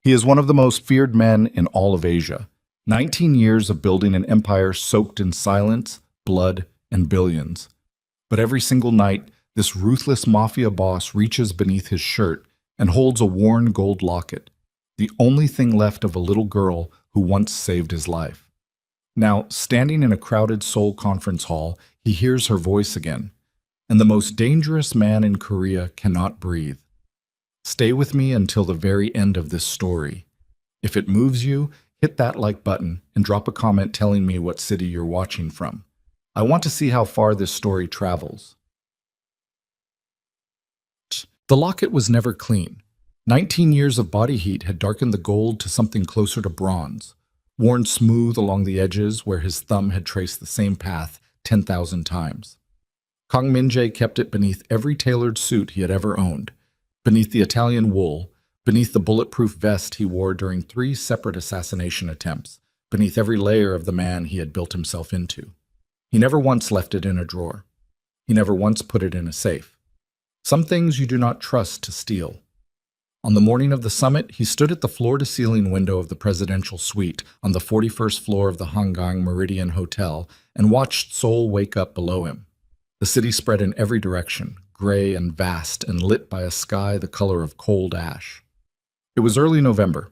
He is one of the most feared men in all of Asia. 19 years of building an empire soaked in silence, blood, and billions. But every single night, this ruthless mafia boss reaches beneath his shirt and holds a worn gold locket, the only thing left of a little girl who once saved his life. Now, standing in a crowded Seoul conference hall, he hears her voice again. And the most dangerous man in Korea cannot breathe. Stay with me until the very end of this story. If it moves you, hit that like button and drop a comment telling me what city you're watching from. I want to see how far this story travels. The locket was never clean. 19 years of body heat had darkened the gold to something closer to bronze, worn smooth along the edges where his thumb had traced the same path 10,000 times. Kang Min-jae kept it beneath every tailored suit he had ever owned, beneath the Italian wool, beneath the bulletproof vest he wore during 3 separate assassination attempts, beneath every layer of the man he had built himself into. He never once left it in a drawer. He never once put it in a safe. Some things you do not trust to steal. On the morning of the summit, he stood at the floor-to-ceiling window of the presidential suite on the 41st floor of the Hangang Meridian Hotel and watched Seoul wake up below him. The city spread in every direction, gray and vast and lit by a sky the color of cold ash. It was early November.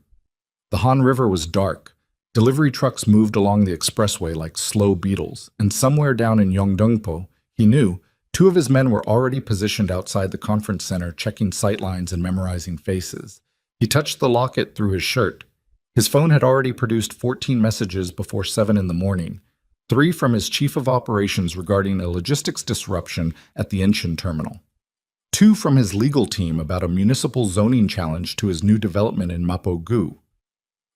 The Han River was dark. Delivery trucks moved along the expressway like slow beetles, and somewhere down in Yeongdeungpo, he knew, 2 of his men were already positioned outside the conference center checking sightlines and memorizing faces. He touched the locket through his shirt. His phone had already produced 14 messages before 7 in the morning, 3 from his chief of operations regarding a logistics disruption at the Incheon terminal, 2 from his legal team about a municipal zoning challenge to his new development in Mapo-gu,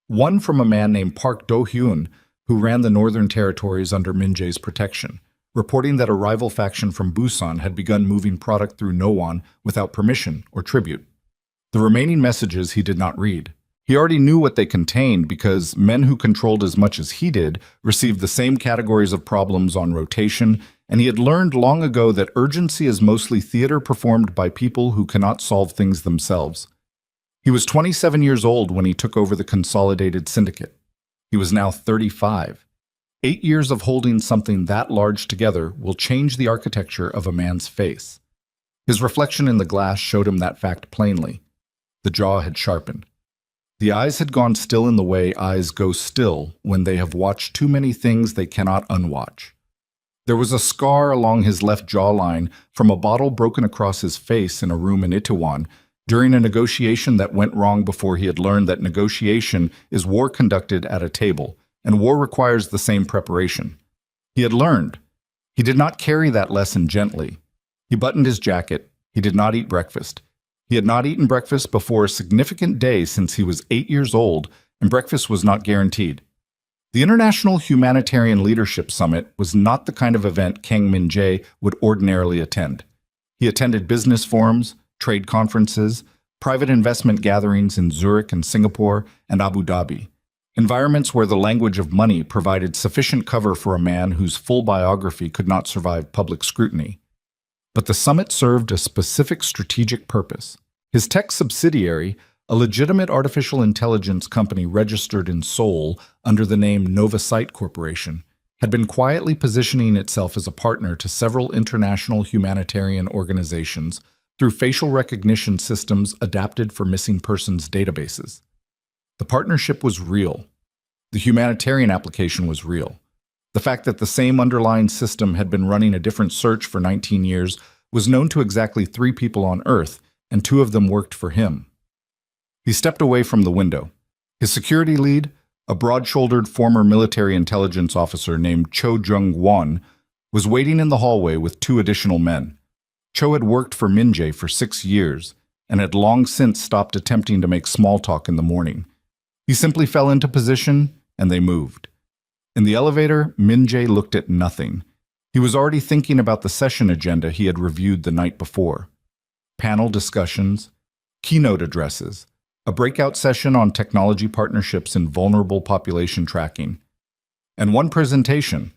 1 from a man named Park Do-hyun, who ran the Northern Territories under Min-jae's protection, reporting that a rival faction from Busan had begun moving product through Nowon without permission or tribute. The remaining messages he did not read. He already knew what they contained because men who controlled as much as he did received the same categories of problems on rotation, and he had learned long ago that urgency is mostly theater performed by people who cannot solve things themselves. He was 27 years old when he took over the Consolidated Syndicate. He was now 35. 8 years of holding something that large together will change the architecture of a man's face. His reflection in the glass showed him that fact plainly. The jaw had sharpened. The eyes had gone still in the way eyes go still when they have watched too many things they cannot unwatch. There was a scar along his left jawline from a bottle broken across his face in a room in Itaewon during a negotiation that went wrong before he had learned that negotiation is war conducted at a table, and war requires the same preparation. He had learned. He did not carry that lesson gently. He buttoned his jacket. He did not eat breakfast. He had not eaten breakfast before a significant day since he was 8 years old, and breakfast was not guaranteed. The International Humanitarian Leadership Summit was not the kind of event Kang Min-jae would ordinarily attend. He attended business forums, trade conferences, private investment gatherings in Zurich and Singapore and Abu Dhabi, environments where the language of money provided sufficient cover for a man whose full biography could not survive public scrutiny. But the summit served a specific strategic purpose. His tech subsidiary, a legitimate artificial intelligence company registered in Seoul under the name Novasight Corporation, had been quietly positioning itself as a partner to several international humanitarian organizations through facial recognition systems adapted for missing persons databases. The partnership was real. The humanitarian application was real. The fact that the same underlying system had been running a different search for 19 years was known to exactly 3 people on Earth, and 2 of them worked for him. He stepped away from the window. His security lead, a broad-shouldered former military intelligence officer named Cho Jung-won, was waiting in the hallway with 2 additional men. Cho had worked for Min-jae for 6 years and had long since stopped attempting to make small talk in the morning. He simply fell into position, and they moved. In the elevator, Min-jae looked at nothing. He was already thinking about the session agenda he had reviewed the night before. Panel discussions, keynote addresses, a breakout session on technology partnerships in vulnerable population tracking, and one presentation,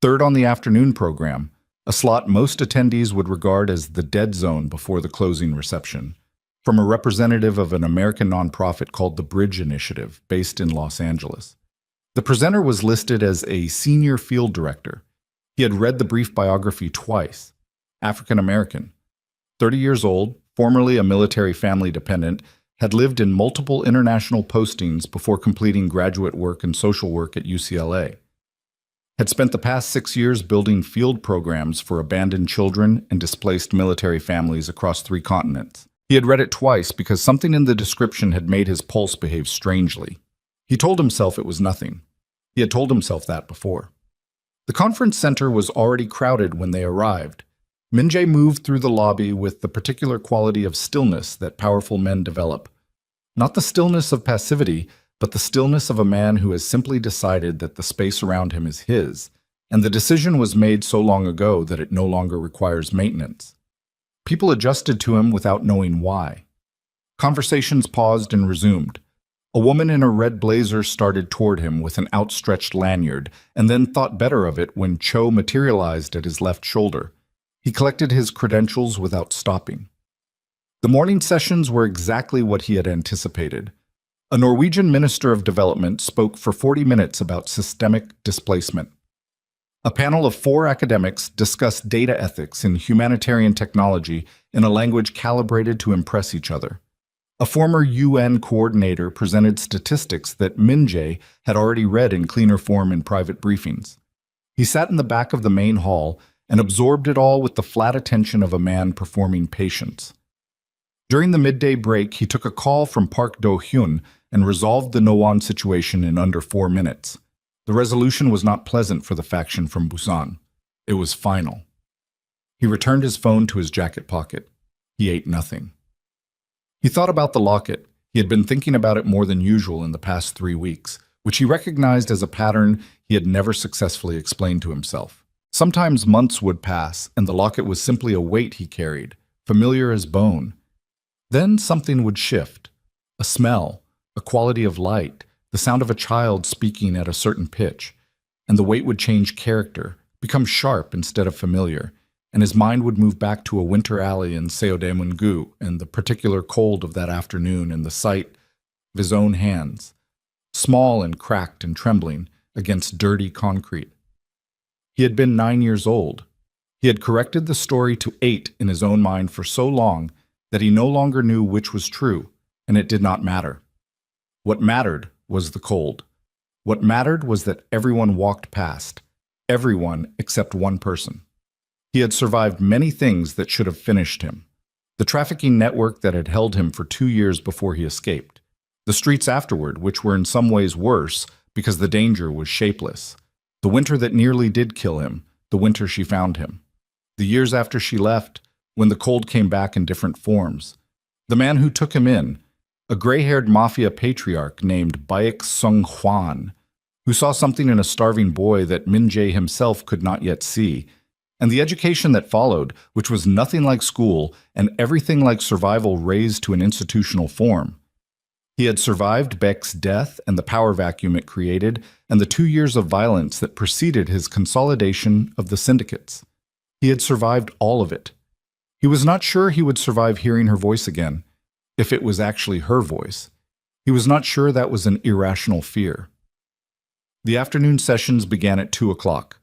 third on the afternoon program, a slot most attendees would regard as the dead zone before the closing reception. from a representative of an American nonprofit called the Bridge Initiative, based in Los Angeles. The presenter was listed as a senior field director. He had read the brief biography twice. African American, 30 years old, formerly a military family dependent, had lived in multiple international postings before completing graduate work in social work at UCLA. Had spent the past 6 years building field programs for abandoned children and displaced military families across 3 continents. He had read it twice because something in the description had made his pulse behave strangely. He told himself it was nothing. He had told himself that before. The conference center was already crowded when they arrived. Min-jae moved through the lobby with the particular quality of stillness that powerful men develop. Not the stillness of passivity, but the stillness of a man who has simply decided that the space around him is his, and the decision was made so long ago that it no longer requires maintenance. People adjusted to him without knowing why. Conversations paused and resumed. A woman in a red blazer started toward him with an outstretched lanyard, and then thought better of it when Cho materialized at his left shoulder. He collected his credentials without stopping. The morning sessions were exactly what he had anticipated. A Norwegian minister of development spoke for 40 minutes about systemic displacement. A panel of 4 academics discussed data ethics in humanitarian technology in a language calibrated to impress each other. A former UN coordinator presented statistics that Min-jae had already read in cleaner form in private briefings. He sat in the back of the main hall and absorbed it all with the flat attention of a man performing patience. During the midday break, he took a call from Park Do-hyun and resolved the Nowon situation in under 4 minutes. The resolution was not pleasant for the faction from Busan. It was final. He returned his phone to his jacket pocket. He ate nothing. He thought about the locket. He had been thinking about it more than usual in the past 3 weeks, which he recognized as a pattern he had never successfully explained to himself. Sometimes months would pass, and the locket was simply a weight he carried, familiar as bone. Then something would shift. A smell, a quality of light, the sound of a child speaking at a certain pitch, and the weight would change character, become sharp instead of familiar, and his mind would move back to a winter alley in Seodaemun-gu and the particular cold of that afternoon and the sight of his own hands, small and cracked and trembling, against dirty concrete. He had been 9 years old. He had corrected the story to 8 in his own mind for so long that he no longer knew which was true, and it did not matter. What mattered was the cold. What mattered was that everyone walked past, everyone except one person. He had survived many things that should have finished him. The trafficking network that had held him for 2 years before he escaped. The streets afterward, which were in some ways worse because the danger was shapeless. The winter that nearly did kill him, the winter she found him. The years after she left, when the cold came back in different forms. The man who took him in, a gray-haired mafia patriarch named Baek Sung-hwan, who saw something in a starving boy that Min-jae himself could not yet see, and the education that followed, which was nothing like school and everything like survival raised to an institutional form. He had survived Baek's death and the power vacuum it created, and the 2 years of violence that preceded his consolidation of the syndicates. He had survived all of it. He was not sure he would survive hearing her voice again, if it was actually her voice. He was not sure that was an irrational fear. The afternoon sessions began at 2 o'clock.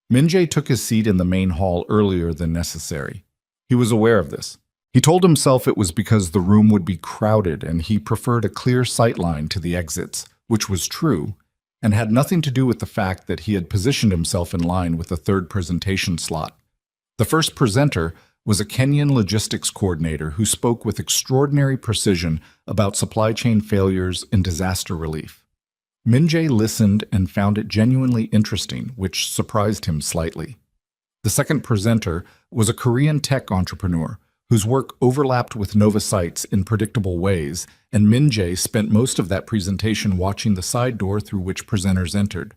Min-jae took his seat in the main hall earlier than necessary. He was aware of this. He told himself it was because the room would be crowded and he preferred a clear sightline to the exits, which was true, and had nothing to do with the fact that he had positioned himself in line with the 3rd presentation slot. The first presenter was a Kenyan logistics coordinator who spoke with extraordinary precision about supply chain failures and disaster relief. Min-jae listened and found it genuinely interesting, which surprised him slightly. The second presenter was a Korean tech entrepreneur whose work overlapped with Nova sites in predictable ways, and Min-jae spent most of that presentation watching the side door through which presenters entered.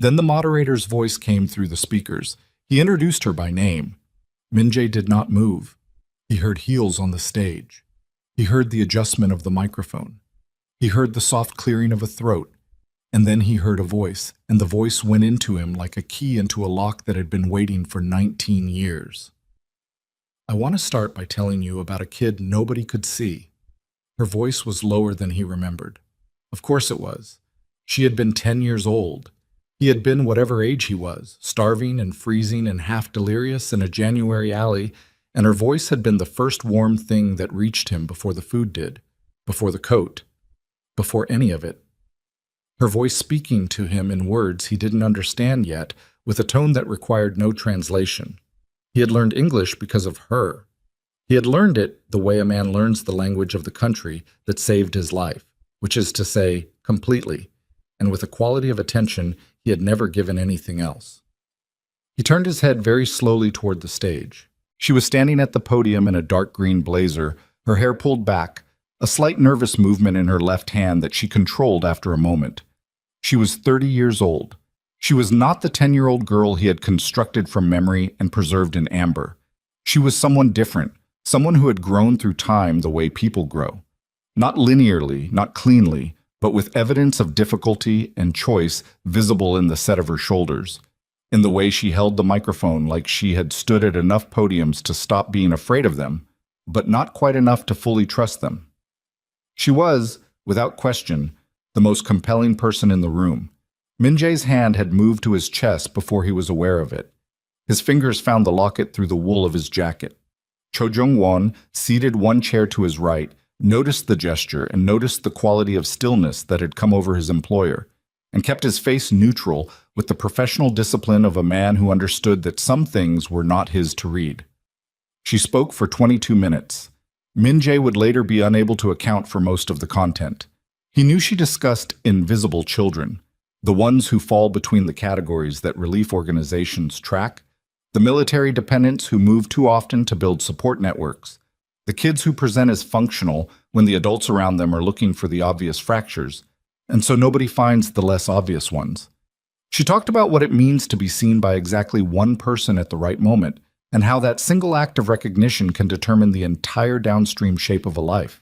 Then the moderator's voice came through the speakers. He introduced her by name. Min-jae did not move. He heard heels on the stage. He heard the adjustment of the microphone. He heard the soft clearing of a throat. And then he heard a voice, and the voice went into him like a key into a lock that had been waiting for 19 years. I want to start by telling you about a kid nobody could see. Her voice was lower than he remembered. Of course it was. She had been 10 years old. He had been whatever age he was, starving and freezing and half delirious in a January alley, and her voice had been the first warm thing that reached him before the food did, before the coat, before any of it. Her voice speaking to him in words he didn't understand yet, with a tone that required no translation. He had learned English because of her. He had learned it the way a man learns the language of the country that saved his life, which is to say, completely, and with a quality of attention he had never given anything else. He turned his head very slowly toward the stage. She was standing at the podium in a dark green blazer, her hair pulled back, a slight nervous movement in her left hand that she controlled after a moment. She was 30 years old. She was not the 10-year-old girl he had constructed from memory and preserved in amber. She was someone different, someone who had grown through time the way people grow. Not linearly, not cleanly, but with evidence of difficulty and choice visible in the set of her shoulders, in the way she held the microphone like she had stood at enough podiums to stop being afraid of them, but not quite enough to fully trust them. She was, without question, the most compelling person in the room. Min Jae's hand had moved to his chest before he was aware of it. His fingers found the locket through the wool of his jacket. Cho Jung-won, seated one chair to his right, noticed the gesture and noticed the quality of stillness that had come over his employer, and kept his face neutral with the professional discipline of a man who understood that some things were not his to read. She spoke for 22 minutes. Min Jae would later be unable to account for most of the content. He knew she discussed invisible children, the ones who fall between the categories that relief organizations track, the military dependents who move too often to build support networks, the kids who present as functional when the adults around them are looking for the obvious fractures, and so nobody finds the less obvious ones. She talked about what it means to be seen by exactly one person at the right moment, and how that single act of recognition can determine the entire downstream shape of a life.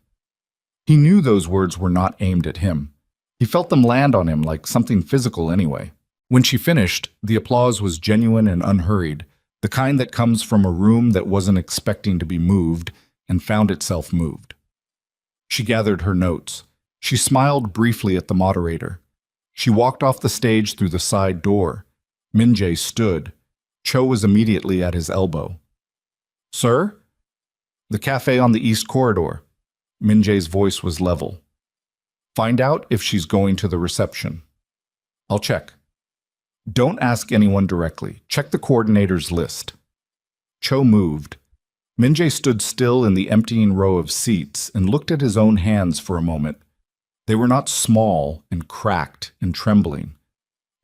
He knew those words were not aimed at him. He felt them land on him like something physical anyway. When she finished, the applause was genuine and unhurried, the kind that comes from a room that wasn't expecting to be moved and found itself moved. She gathered her notes. She smiled briefly at the moderator. She walked off the stage through the side door. Min Jae stood. Cho was immediately at his elbow. "Sir?" "The cafe on the east corridor." Min Jae's voice was level. "Find out if she's going to the reception." "I'll check." "Don't ask anyone directly. Check the coordinator's list." Cho moved. Min Jae stood still in the emptying row of seats and looked at his own hands for a moment. They were not small and cracked and trembling.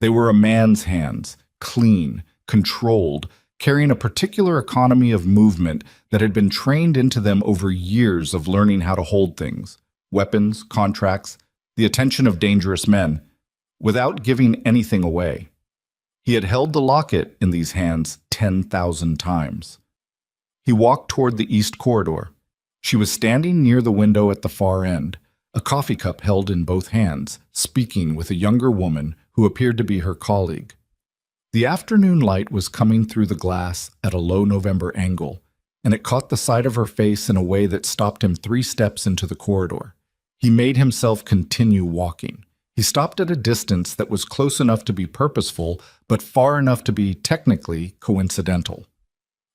They were a man's hands, clean, controlled, carrying a particular economy of movement that had been trained into them over years of learning how to hold things, weapons, contracts, the attention of dangerous men, without giving anything away. He had held the locket in these hands 10,000 times. He walked toward the east corridor. She was standing near the window at the far end, a coffee cup held in both hands, speaking with a younger woman who appeared to be her colleague. The afternoon light was coming through the glass at a low November angle, and it caught the side of her face in a way that stopped him 3 steps into the corridor. He made himself continue walking. He stopped at a distance that was close enough to be purposeful, but far enough to be technically coincidental.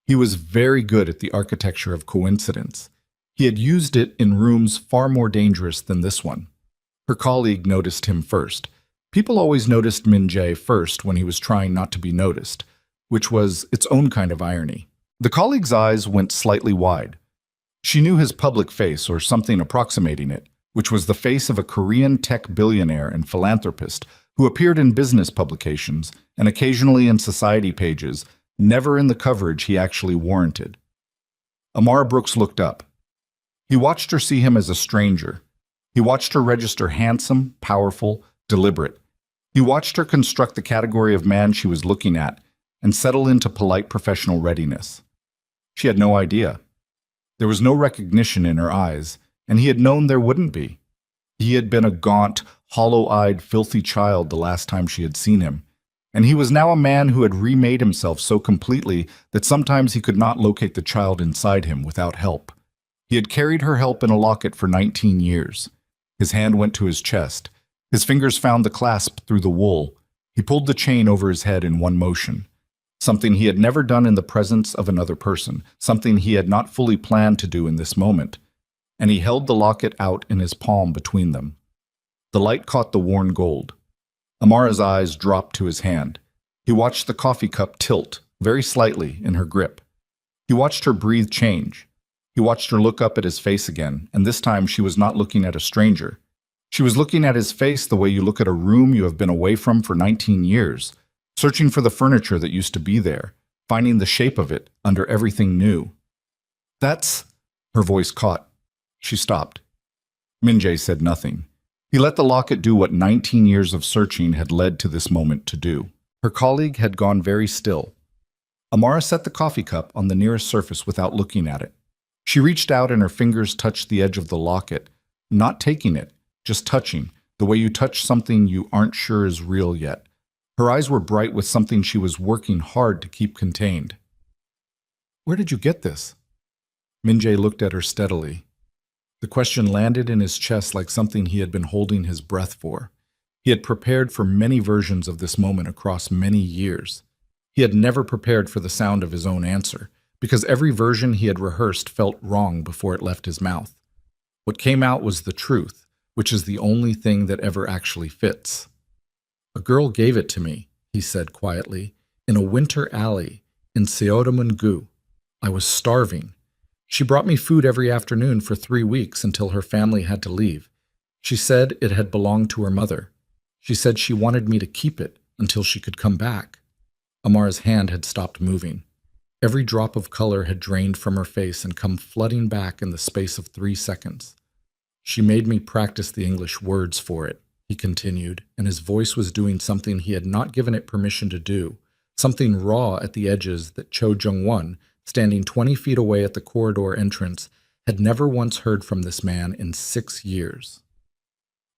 He was very good at the architecture of coincidence. He had used it in rooms far more dangerous than this one. Her colleague noticed him first. People always noticed Min Jae first when he was trying not to be noticed, which was its own kind of irony. The colleague's eyes went slightly wide. She knew his public face, or something approximating it, which was the face of a Korean tech billionaire and philanthropist who appeared in business publications and occasionally in society pages, never in the coverage he actually warranted. Amara Brooks looked up. He watched her see him as a stranger. He watched her register handsome, powerful, deliberate. He watched her construct the category of man she was looking at and settle into polite professional readiness. She had no idea. There was no recognition in her eyes, and he had known there wouldn't be. He had been a gaunt, hollow-eyed, filthy child the last time she had seen him, and he was now a man who had remade himself so completely that sometimes he could not locate the child inside him without help. He had carried her help in a locket for 19 years. His hand went to his chest. His fingers found the clasp through the wool. He pulled the chain over his head in one motion. Something he had never done in the presence of another person, something he had not fully planned to do in this moment. And he held the locket out in his palm between them. The light caught the worn gold. Amara's eyes dropped to his hand. He watched the coffee cup tilt, very slightly, in her grip. He watched her breathe change. He watched her look up at his face again, and this time she was not looking at a stranger. She was looking at his face the way you look at a room you have been away from for 19 years, searching for the furniture that used to be there, finding the shape of it under everything new. That's... Her voice caught. She stopped. Min-jae said nothing. He let the locket do what 19 years of searching had led to this moment to do. Her colleague had gone very still. Amara set the coffee cup on the nearest surface without looking at it. She reached out and her fingers touched the edge of the locket, not taking it, just touching, the way you touch something you aren't sure is real yet. Her eyes were bright with something she was working hard to keep contained. "Where did you get this?" Min-jae looked at her steadily. The question landed in his chest like something he had been holding his breath for. He had prepared for many versions of this moment across many years. He had never prepared for the sound of his own answer, because every version he had rehearsed felt wrong before it left his mouth. What came out was the truth, which is the only thing that ever actually fits. "A girl gave it to me," he said quietly, "in a winter alley in Seodamun-gu. I was starving. She brought me food every afternoon for 3 weeks until her family had to leave. She said it had belonged to her mother. She said she wanted me to keep it until she could come back." Amara's hand had stopped moving. Every drop of color had drained from her face and come flooding back in the space of 3 seconds. "She made me practice the English words for it," he continued, and his voice was doing something he had not given it permission to do, something raw at the edges that Cho Jung-won, standing 20 feet away at the corridor entrance, had never once heard from this man in 6 years.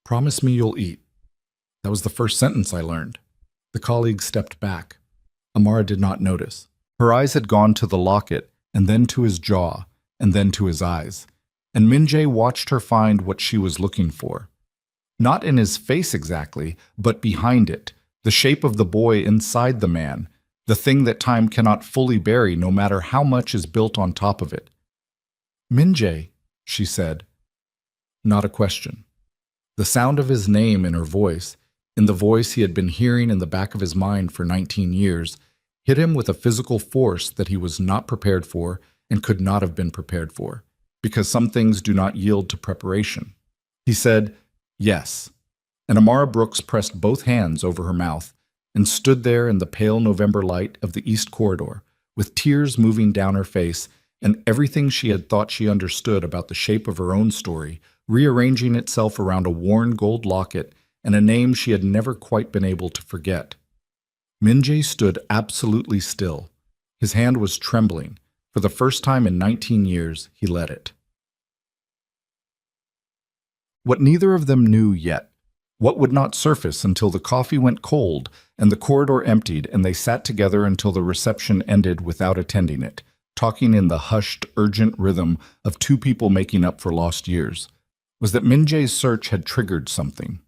"Promise me you'll eat." That was the first sentence I learned. The colleague stepped back. Amara did not notice. Her eyes had gone to the locket, and then to his jaw, and then to his eyes. And Min-jae watched her find what she was looking for. Not in his face exactly, but behind it, the shape of the boy inside the man, the thing that time cannot fully bury no matter how much is built on top of it. "Min-jae," she said. Not a question. The sound of his name in her voice, in the voice he had been hearing in the back of his mind for 19 years, hit him with a physical force that he was not prepared for and could not have been prepared for, because some things do not yield to preparation. He said, "Yes," and Amara Brooks pressed both hands over her mouth and stood there in the pale November light of the East Corridor, with tears moving down her face and everything she had thought she understood about the shape of her own story rearranging itself around a worn gold locket and a name she had never quite been able to forget. Min-jae stood absolutely still. His hand was trembling. For the first time in 19 years, he let it. What neither of them knew yet, what would not surface until the coffee went cold and the corridor emptied and they sat together until the reception ended without attending it, talking in the hushed, urgent rhythm of two people making up for lost years, was that Min-jae's search had triggered something.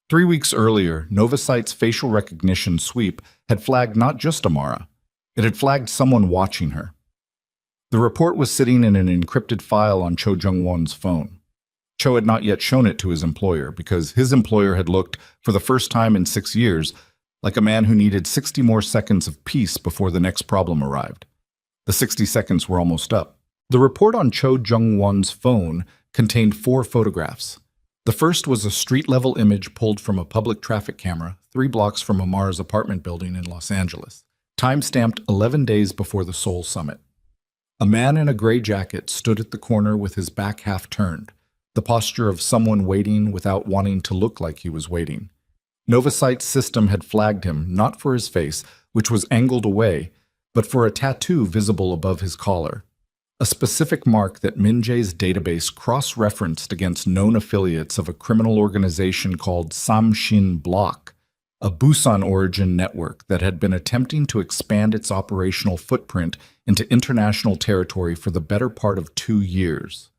3 weeks earlier, Novasite's facial recognition sweep had flagged not just Amara, it had flagged someone watching her. The report was sitting in an encrypted file on Cho Jung-won's phone. Cho had not yet shown it to his employer because his employer had looked, for the first time in 6 years, like a man who needed 60 more seconds of peace before the next problem arrived. The 60 seconds were almost up. The report on Cho Jung-won's phone contained 4 photographs. The first was a street-level image pulled from a public traffic camera 3 blocks from Amara's apartment building in Los Angeles, time-stamped 11 days before the Seoul summit. A man in a gray jacket stood at the corner with his back half turned, the posture of someone waiting without wanting to look like he was waiting. Novasite's system had flagged him not for his face, which was angled away, but for a tattoo visible above his collar. A specific mark that Min-jae's database cross-referenced against known affiliates of a criminal organization called Samshin Block, a Busan origin network that had been attempting to expand its operational footprint into international territory for the better part of 2 years.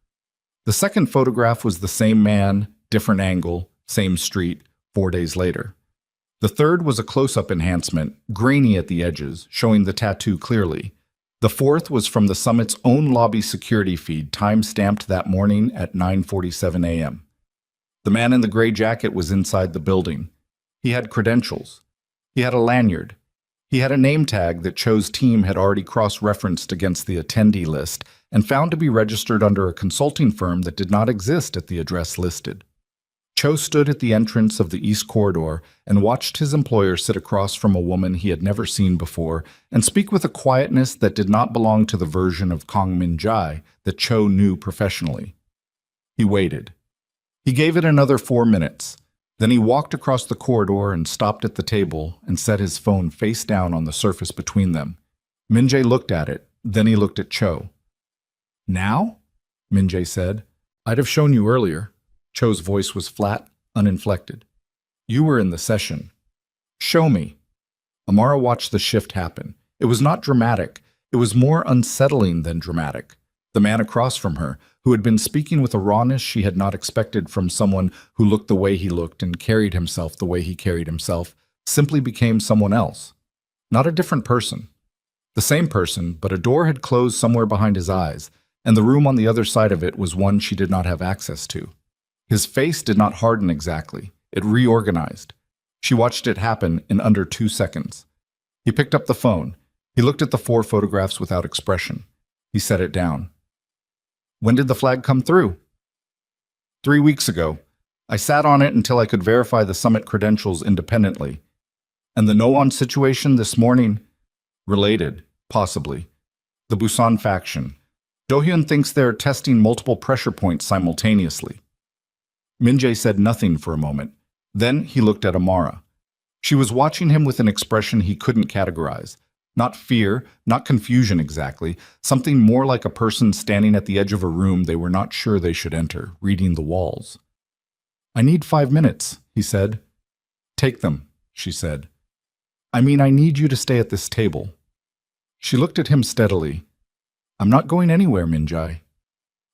The second photograph was the same man, different angle, same street, 4 days later. The third was a close-up enhancement, grainy at the edges, showing the tattoo clearly. The fourth was from the summit's own lobby security feed, time-stamped that morning at 9:47 a.m. The man in the gray jacket was inside the building. He had credentials. He had a lanyard. He had a name tag that Cho's team had already cross-referenced against the attendee list and found to be registered under a consulting firm that did not exist at the address listed. Cho stood at the entrance of the East Corridor and watched his employer sit across from a woman he had never seen before and speak with a quietness that did not belong to the version of Kang Min-jae that Cho knew professionally. He waited. He gave it another 4 minutes. Then he walked across the corridor and stopped at the table and set his phone face down on the surface between them. Min-jae looked at it, then he looked at Cho. "Now?" Min-jae said. "I'd have shown you earlier." Cho's voice was flat, uninflected. "You were in the session." "Show me." Amara watched the shift happen. It was not dramatic. It was more unsettling than dramatic. The man across from her, who had been speaking with a rawness she had not expected from someone who looked the way he looked and carried himself the way he carried himself, simply became someone else. Not a different person. The same person, but a door had closed somewhere behind his eyes, and the room on the other side of it was one she did not have access to. His face did not harden exactly. It reorganized. She watched it happen in under 2 seconds. He picked up the phone. He looked at the 4 photographs without expression. He set it down. "When did the flag come through?" 3 weeks ago. I sat on it until I could verify the summit credentials independently. And the no-on situation this morning? Related, possibly. The Busan faction. Do-hyun thinks they're testing multiple pressure points simultaneously. Min-jae said nothing for a moment. Then he looked at Amara. She was watching him with an expression he couldn't categorize. Not fear, not confusion exactly, something more like a person standing at the edge of a room they were not sure they should enter, reading the walls. "I need 5 minutes," he said. "Take them," she said. "I mean, I need you to stay at this table." She looked at him steadily. "I'm not going anywhere, Min-jae."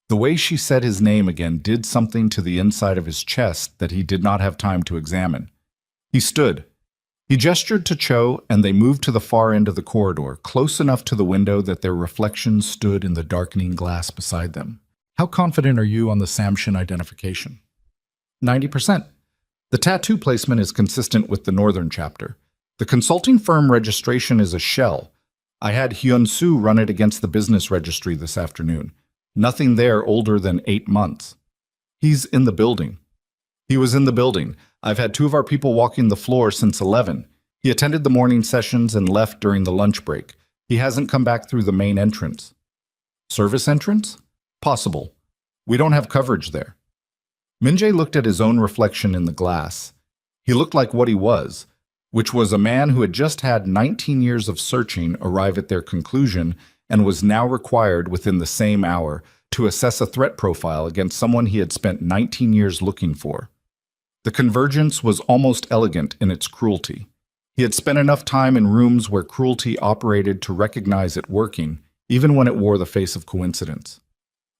The way she said his name again did something to the inside of his chest that he did not have time to examine. He stood. He gestured to Cho, and they moved to the far end of the corridor, close enough to the window that their reflections stood in the darkening glass beside them. "How confident are you on the Samshin identification?" 90%. The tattoo placement is consistent with the northern chapter. The consulting firm registration is a shell. I had Hyun-soo run it against the business registry this afternoon. Nothing there older than 8 months. He's in the building. He was in the building. I've had 2 of our people walking the floor since 11. He attended the morning sessions and left during the lunch break. He hasn't come back through the main entrance. Service entrance? Possible. We don't have coverage there. Min-jae looked at his own reflection in the glass. He looked like what he was, which was a man who had just had 19 years of searching arrive at their conclusion and was now required within the same hour to assess a threat profile against someone he had spent 19 years looking for. The convergence was almost elegant in its cruelty. He had spent enough time in rooms where cruelty operated to recognize it working, even when it wore the face of coincidence.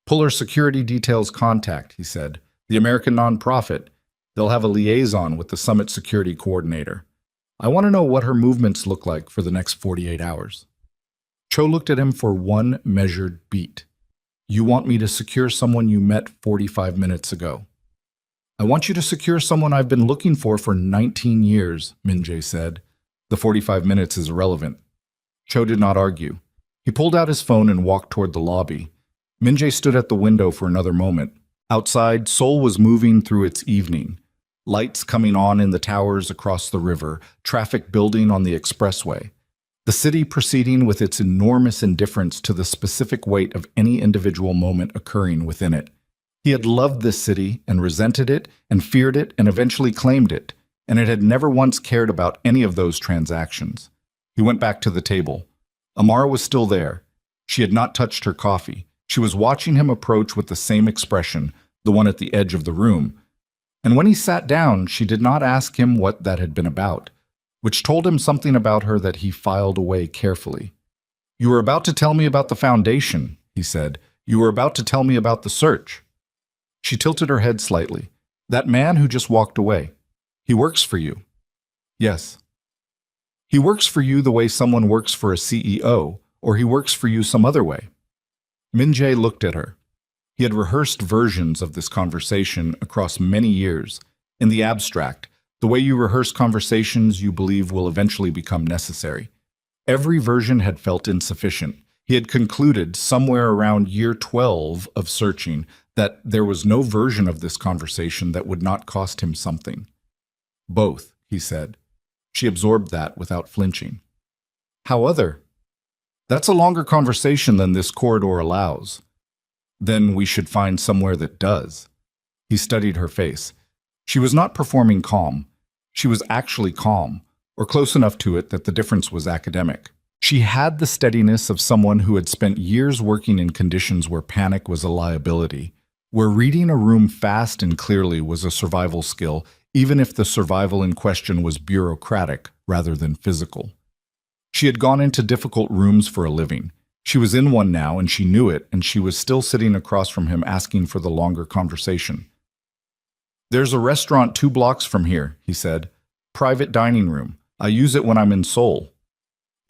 "Puller Security Details Contact," he said. "The American nonprofit. They'll have a liaison with the summit security coordinator. I want to know what her movements look like for the next 48 hours. Cho looked at him for one measured beat. "You want me to secure someone you met 45 minutes ago?" "I want you to secure someone I've been looking for 19 years, Min-jae said. "The 45 minutes is irrelevant." Cho did not argue. He pulled out his phone and walked toward the lobby. Min-jae stood at the window for another moment. Outside, Seoul was moving through its evening. Lights coming on in the towers across the river, traffic building on the expressway. The city proceeding with its enormous indifference to the specific weight of any individual moment occurring within it. He had loved this city and resented it and feared it and eventually claimed it, and it had never once cared about any of those transactions. He went back to the table. Amara was still there. She had not touched her coffee. She was watching him approach with the same expression, the one at the edge of the room. And when he sat down, she did not ask him what that had been about. which told him something about her that he filed away carefully. "You were about to tell me about the foundation," he said. "You were about to tell me about the search." She tilted her head slightly. "That man who just walked away. He works for you." "Yes." "He works for you the way someone works for a CEO, or he works for you some other way?" Min-jae looked at her. He had rehearsed versions of this conversation across many years. In the abstract, the way you rehearse conversations you believe will eventually become necessary. Every version had felt insufficient. He had concluded, somewhere around year 12 of searching, that there was no version of this conversation that would not cost him something. "Both," he said. She absorbed that without flinching. "How other?" "That's a longer conversation than this corridor allows." "Then we should find somewhere that does." He studied her face. She was not performing calm. She was actually calm, or close enough to it that the difference was academic. She had the steadiness of someone who had spent years working in conditions where panic was a liability, where reading a room fast and clearly was a survival skill, even if the survival in question was bureaucratic rather than physical. She had gone into difficult rooms for a living. She was in one now, and she knew it, and she was still sitting across from him asking for the longer conversation. "There's a restaurant 2 blocks from here," he said. "Private dining room. I use it when I'm in Seoul."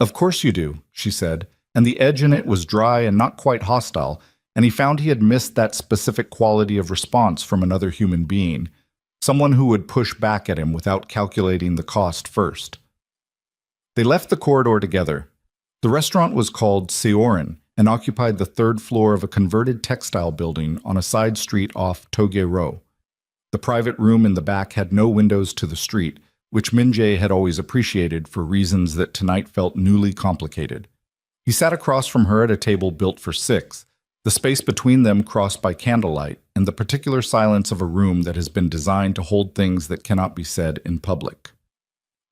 "Of course you do," she said, and the edge in it was dry and not quite hostile, and he found he had missed that specific quality of response from another human being, someone who would push back at him without calculating the cost first. They left the corridor together. The restaurant was called Seorin and occupied the 3rd floor of a converted textile building on a side street off Toge-ro. The private room in the back had no windows to the street, which Min-jae had always appreciated for reasons that tonight felt newly complicated. He sat across from her at a table built for 6, the space between them crossed by candlelight and the particular silence of a room that has been designed to hold things that cannot be said in public.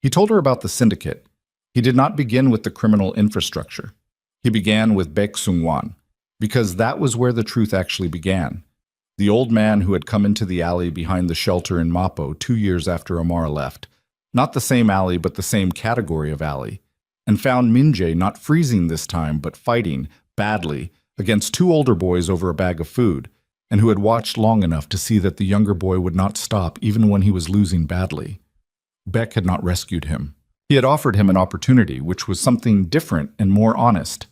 He told her about the syndicate. He did not begin with the criminal infrastructure. He began with Baek Sung-wan, because that was where the truth actually began. The old man who had come into the alley behind the shelter in Mapo 2 years after Amara left, not the same alley but the same category of alley, and found Min-jae not freezing this time but fighting, badly, against 2 older boys over a bag of food, and who had watched long enough to see that the younger boy would not stop even when he was losing badly. Baek had not rescued him. He had offered him an opportunity, which was something different and more honest.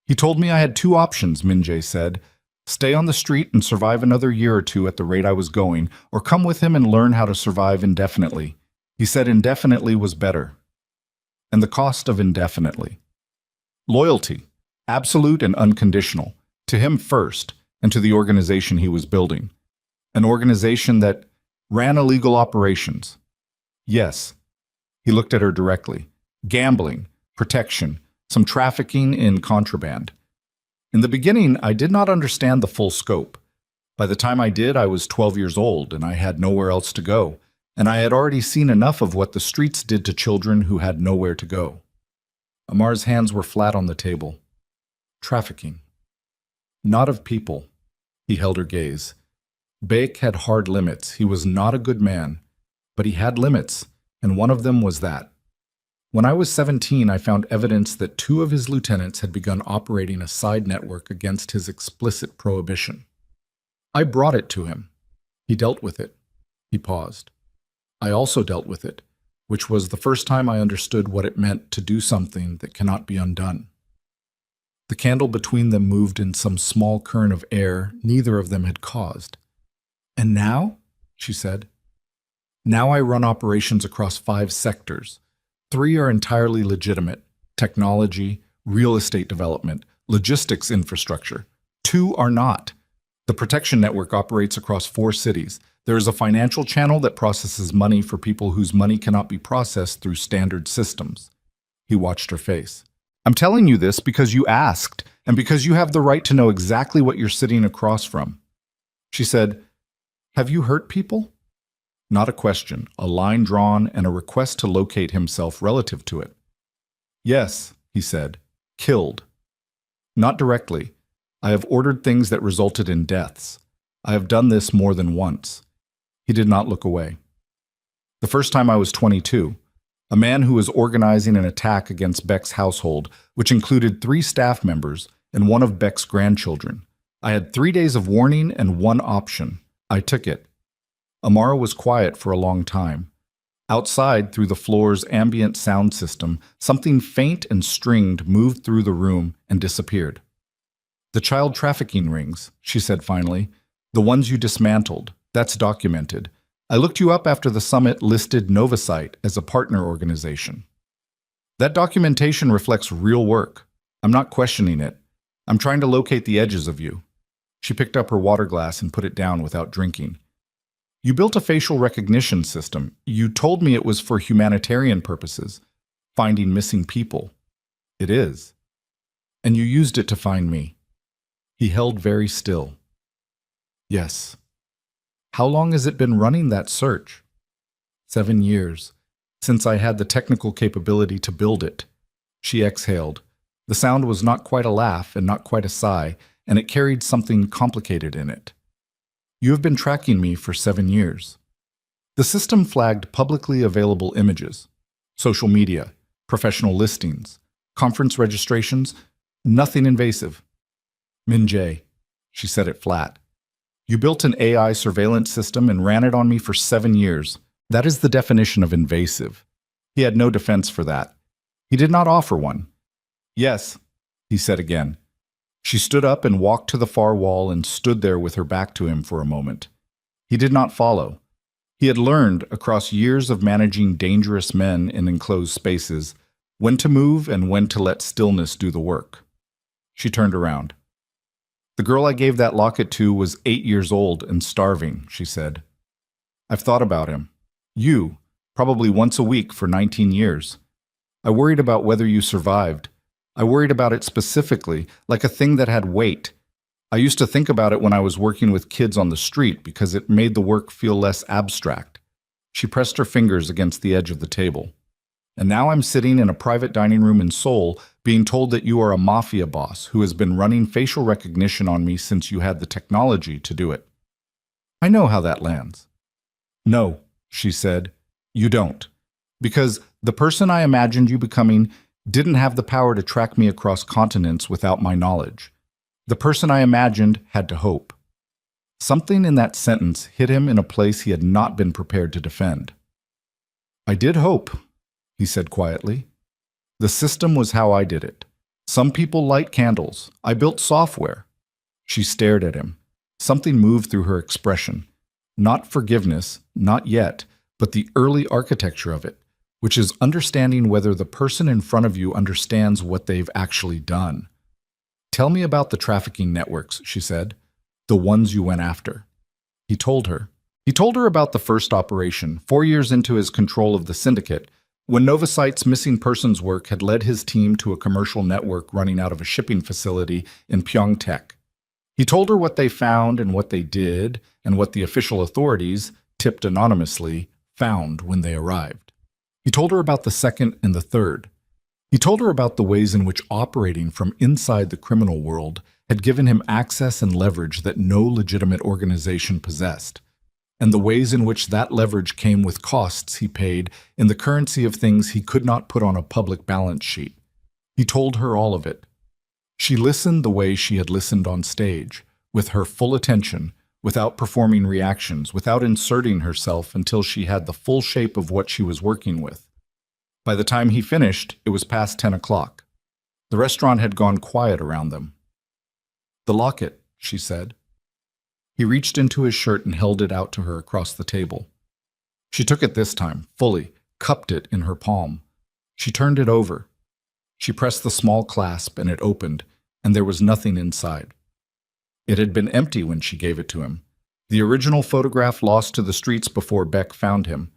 "He told me I had 2 options," Min-jae said. "Stay on the street and survive another year or 2 at the rate I was going, or come with him and learn how to survive indefinitely." He said indefinitely was better. And the cost of indefinitely. Loyalty, absolute and unconditional, to him first, and to the organization he was building. An organization that ran illegal operations. Yes. He looked at her directly. Gambling, protection, some trafficking in contraband. "In the beginning, I did not understand the full scope. By the time I did, I was 12 years old, and I had nowhere else to go, and I had already seen enough of what the streets did to children who had nowhere to go." Amar's hands were flat on the table. "Trafficking. Not of people." He held her gaze. Baek had hard limits. He was not a good man, but he had limits, and one of them was that. When I was 17, I found evidence that 2 of his lieutenants had begun operating a side network against his explicit prohibition. I brought it to him. He dealt with it. He paused. I also dealt with it, which was the first time I understood what it meant to do something that cannot be undone. The candle between them moved in some small current of air neither of them had caused. "And now?" she said. "Now I run operations across 5 sectors. 3 are entirely legitimate: technology, real estate development, logistics infrastructure. 2 are not. The protection network operates across 4 cities. There is a financial channel that processes money for people whose money cannot be processed through standard systems." He watched her face. "I'm telling you this because you asked, and because you have the right to know exactly what you're sitting across from." She said, "Have you hurt people?" Not a question, a line drawn, and a request to locate himself relative to it. "Yes," he said, "killed. Not directly. I have ordered things that resulted in deaths. I have done this more than once." He did not look away. "The first time I was 22. A man who was organizing an attack against Beck's household, which included 3 staff members and one of Beck's grandchildren. I had 3 days of warning and one option. I took it. Amara was quiet for a long time. Outside, through the floor's ambient sound system, something faint and stringed moved through the room and disappeared. "The child trafficking rings," she said finally. "The ones you dismantled. That's documented. I looked you up after the summit listed Novasite as a partner organization. That documentation reflects real work. I'm not questioning it. I'm trying to locate the edges of you." She picked up her water glass and put it down without drinking. "You built a facial recognition system. You told me it was for humanitarian purposes, finding missing people. It is. And you used it to find me." He held very still. "Yes." "How long has it been running that search?" 7 years, since I had the technical capability to build it." She exhaled. The sound was not quite a laugh and not quite a sigh, and it carried something complicated in it. "You have been tracking me for 7 years." The system flagged publicly available images, social media, professional listings, conference registrations, nothing invasive. "Min Jae," she said it flat. "You built an AI surveillance system and ran it on me for 7 years. That is the definition of invasive." He had no defense for that. He did not offer one. "Yes," he said again. She stood up and walked to the far wall and stood there with her back to him for a moment. He did not follow. He had learned, across years of managing dangerous men in enclosed spaces, when to move and when to let stillness do the work. She turned around. "The girl I gave that locket to was 8 years old and starving," she said. "I've thought about him. You, probably once a week for 19 years. I worried about whether you survived. I worried about it specifically, like a thing that had weight. I used to think about it when I was working with kids on the street because it made the work feel less abstract." She pressed her fingers against the edge of the table. "And now I'm sitting in a private dining room in Seoul being told that you are a mafia boss who has been running facial recognition on me since you had the technology to do it. I know how that lands." "No," she said, "you don't. Because the person I imagined you becoming didn't have the power to track me across continents without my knowledge. The person I imagined had to hope." Something in that sentence hit him in a place he had not been prepared to defend. "I did hope," he said quietly. "The system was how I did it. Some people light candles. I built software." She stared at him. Something moved through her expression. Not forgiveness, not yet, but the early architecture of it, which is understanding whether the person in front of you understands what they've actually done. "Tell me about the trafficking networks," she said. "The ones you went after." He told her. He told her about the first operation, 4 years into his control of the syndicate, when Novasite's missing persons work had led his team to a commercial network running out of a shipping facility in Pyeongtaek. He told her what they found and what they did, and what the official authorities, tipped anonymously, found when they arrived. He told her about the second and the third. He told her about the ways in which operating from inside the criminal world had given him access and leverage that no legitimate organization possessed, and the ways in which that leverage came with costs he paid in the currency of things he could not put on a public balance sheet. He told her all of it. She listened the way she had listened on stage, with her full attention, without performing reactions, without inserting herself until she had the full shape of what she was working with. By the time he finished, it was past 10 o'clock. The restaurant had gone quiet around them. "The locket," she said. He reached into his shirt and held it out to her across the table. She took it this time, fully, cupped it in her palm. She turned it over. She pressed the small clasp and it opened, and there was nothing inside. It had been empty when she gave it to him. The original photograph lost to the streets before Beck found him.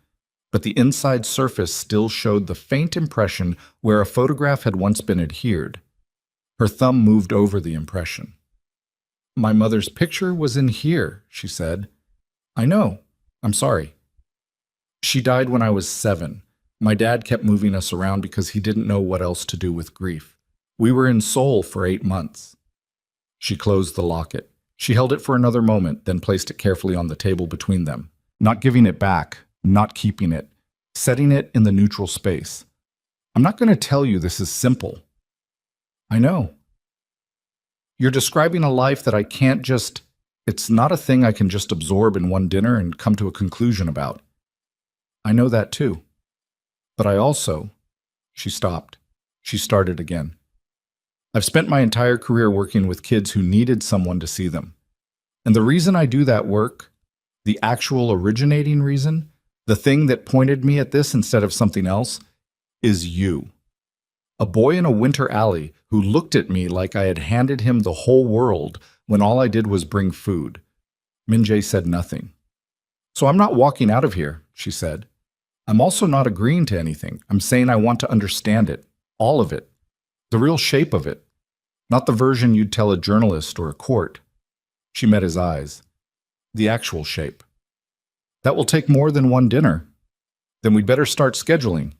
But the inside surface still showed the faint impression where a photograph had once been adhered. Her thumb moved over the impression. "My mother's picture was in here," she said. "I know. I'm sorry. She died when I was 7. My dad kept moving us around because he didn't know what else to do with grief. We were in Seoul for 8 months. She closed the locket. She held it for another moment, then placed it carefully on the table between them, not giving it back, not keeping it, setting it in the neutral space. I'm not going to tell you this is simple. I know. You're describing a life that I can't just, it's not a thing I can just absorb in one dinner and come to a conclusion about. I know that too. But I also, she stopped. She started again. I've spent my entire career working with kids who needed someone to see them. And the reason I do that work, the actual originating reason, the thing that pointed me at this instead of something else, is you. A boy in a winter alley who looked at me like I had handed him the whole world when all I did was bring food. Min-jae said nothing. So I'm not walking out of here, she said. I'm also not agreeing to anything. I'm saying I want to understand it, all of it, the real shape of it, not the version you'd tell a journalist or a court. She met his eyes. The actual shape. That will take more than one dinner. Then we'd better start scheduling.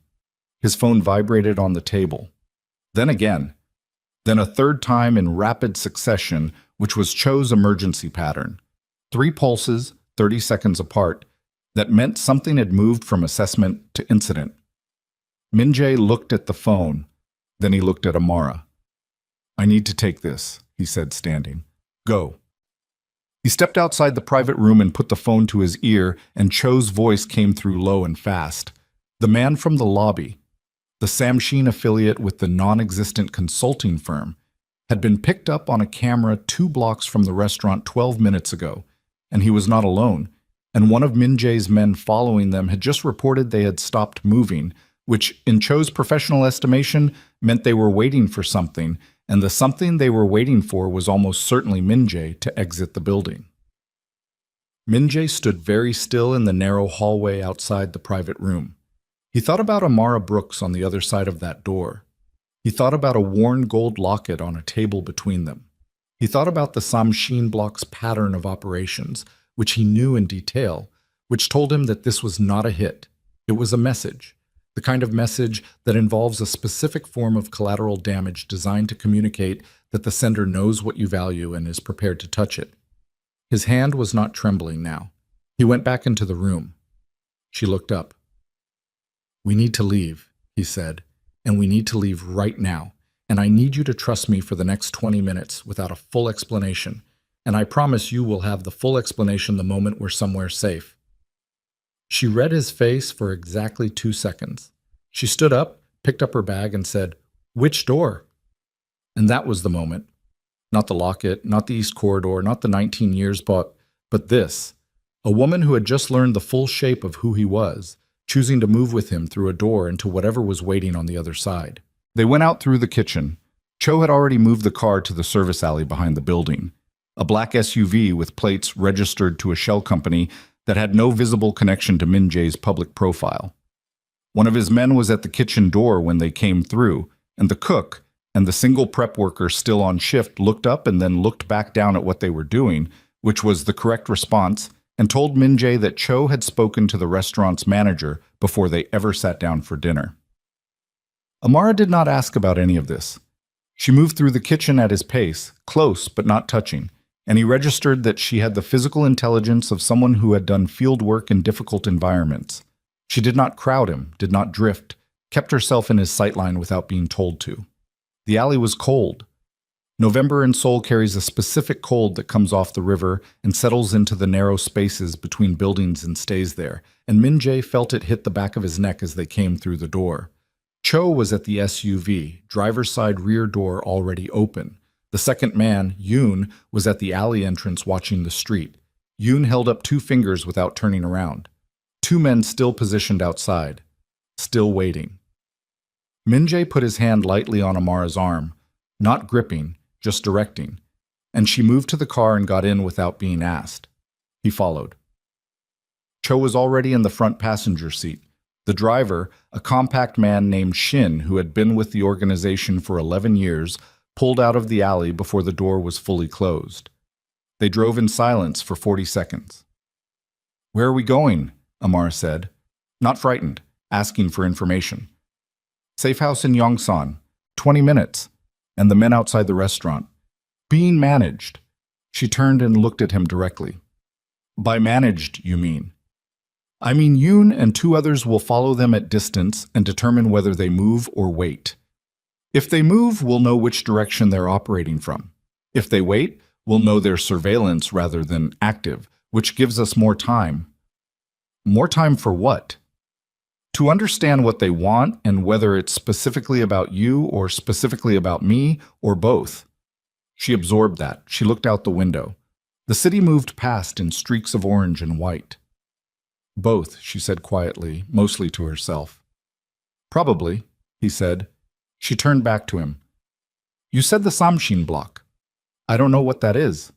His phone vibrated on the table. Then again. Then a third time in rapid succession, which was Cho's emergency pattern. 3 pulses, 30 seconds apart, that meant something had moved from assessment to incident. Min-jae looked at the phone. Then he looked at Amara. I need to take this, he said, standing. Go. He stepped outside the private room and put the phone to his ear, and Cho's voice came through low and fast. The man from the lobby, the Samshin affiliate with the non-existent consulting firm, had been picked up on a camera 2 blocks from the restaurant 12 minutes ago, and he was not alone, and one of Min-jae's men following them had just reported they had stopped moving, which, in Cho's professional estimation, meant they were waiting for something, and the something they were waiting for was almost certainly Min-jae to exit the building. Min-jae stood very still in the narrow hallway outside the private room. He thought about Amara Brooks on the other side of that door. He thought about a worn gold locket on a table between them. He thought about the Samshin block's pattern of operations, which he knew in detail, which told him that this was not a hit. It was a message. The kind of message that involves a specific form of collateral damage designed to communicate that the sender knows what you value and is prepared to touch it. His hand was not trembling now. He went back into the room. She looked up. We need to leave, he said, and we need to leave right now, and I need you to trust me for the next 20 minutes without a full explanation, and I promise you will have the full explanation the moment we're somewhere safe. She read his face for exactly 2 seconds. She stood up, picked up her bag, and said, Which door? And that was the moment. Not the locket, not the East Corridor, not the 19 years, but this. A woman who had just learned the full shape of who he was, choosing to move with him through a door into whatever was waiting on the other side. They went out through the kitchen. Cho had already moved the car to the service alley behind the building. A black SUV with plates registered to a shell company that had no visible connection to Min-jae's public profile. One of his men was at the kitchen door when they came through, and the cook and the single prep worker still on shift looked up and then looked back down at what they were doing, which was the correct response, and told Min-jae that Cho had spoken to the restaurant's manager before they ever sat down for dinner. Amara did not ask about any of this. She moved through the kitchen at his pace, close but not touching, and he registered that she had the physical intelligence of someone who had done field work in difficult environments. She did not crowd him, did not drift, kept herself in his sightline without being told to. The alley was cold. November in Seoul carries a specific cold that comes off the river and settles into the narrow spaces between buildings and stays there, and Min-jae felt it hit the back of his neck as they came through the door. Cho was at the SUV, driver's side rear door already open. The second man, Yoon, was at the alley entrance watching the street. Yoon held up 2 fingers without turning around. 2 men still positioned outside, still waiting. Min-jae put his hand lightly on Amara's arm, not gripping, just directing, and she moved to the car and got in without being asked. He followed. Cho was already in the front passenger seat. The driver, a compact man named Shin who had been with the organization for 11 years, pulled out of the alley before the door was fully closed. They drove in silence for 40 seconds. Where are we going? Amara said, not frightened, asking for information. Safe house in Yongsan, 20 minutes, and the men outside the restaurant. Being managed. She turned and looked at him directly. By managed, you mean? I mean, Yoon and two others will follow them at distance and determine whether they move or wait. If they move, we'll know which direction they're operating from. If they wait, we'll know their surveillance rather than active, which gives us more time. More time for what? To understand what they want and whether it's specifically about you or specifically about me or both. She absorbed that. She looked out the window. The city moved past in streaks of orange and white. Both, she said quietly, mostly to herself. Probably, he said. She turned back to him. You said the Samshin block. I don't know what that is.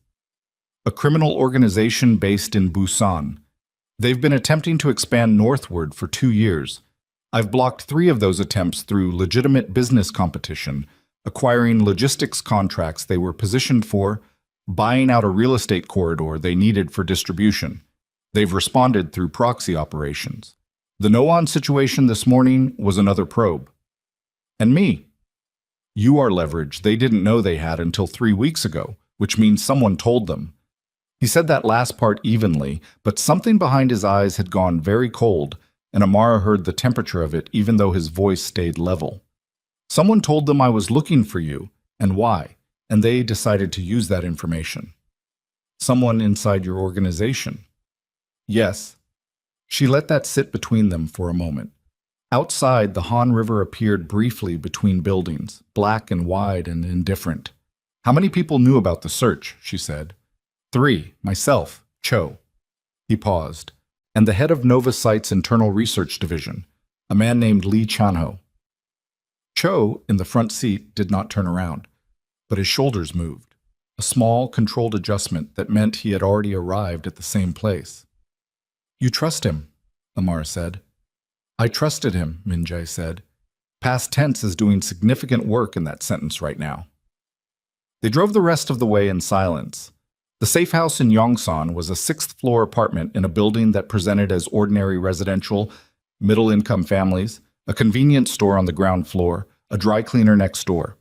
A criminal organization based in Busan. They've been attempting to expand northward for 2 years. I've blocked 3 of those attempts through legitimate business competition, acquiring logistics contracts they were positioned for, buying out a real estate corridor they needed for distribution. They've responded through proxy operations. The No-On situation this morning was another probe. And me. You are leverage they didn't know they had until 3 weeks ago, which means someone told them. He said that last part evenly, but something behind his eyes had gone very cold, and Amara heard the temperature of it even though his voice stayed level. Someone told them I was looking for you, and why, and they decided to use that information. Someone inside your organization. Yes. She let that sit between them for a moment. Outside, the Han River appeared briefly between buildings, black and wide and indifferent. How many people knew about the search, she said. 3, myself, Cho. He paused. And the head of Nova Site's internal research division, a man named Lee Chanho. Cho, in the front seat, did not turn around, but his shoulders moved, a small, controlled adjustment that meant he had already arrived at the same place. You trust him, Amara said. I trusted him, Min-jae said. Past tense is doing significant work in that sentence right now. They drove the rest of the way in silence. The safe house in Yongsan was a 6th-floor apartment in a building that presented as ordinary residential, middle-income families, a convenience store on the ground floor, a dry cleaner next door.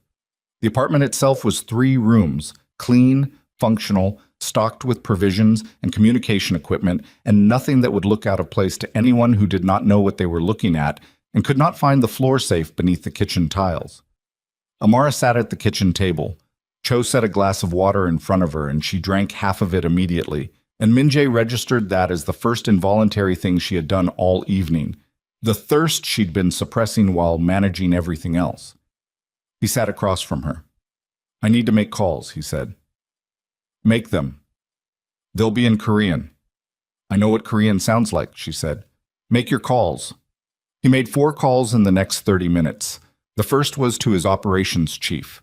The apartment itself was 3 rooms, clean, functional, stocked with provisions and communication equipment, and nothing that would look out of place to anyone who did not know what they were looking at and could not find the floor safe beneath the kitchen tiles. Amara sat at the kitchen table. Cho set a glass of water in front of her, and she drank half of it immediately, and Min-jae registered that as the first involuntary thing she had done all evening, the thirst she'd been suppressing while managing everything else. He sat across from her. I need to make calls, he said. Make them. They'll be in Korean. I know what Korean sounds like, she said. Make your calls. He made 4 calls in the next 30 minutes. The first was to his operations chief,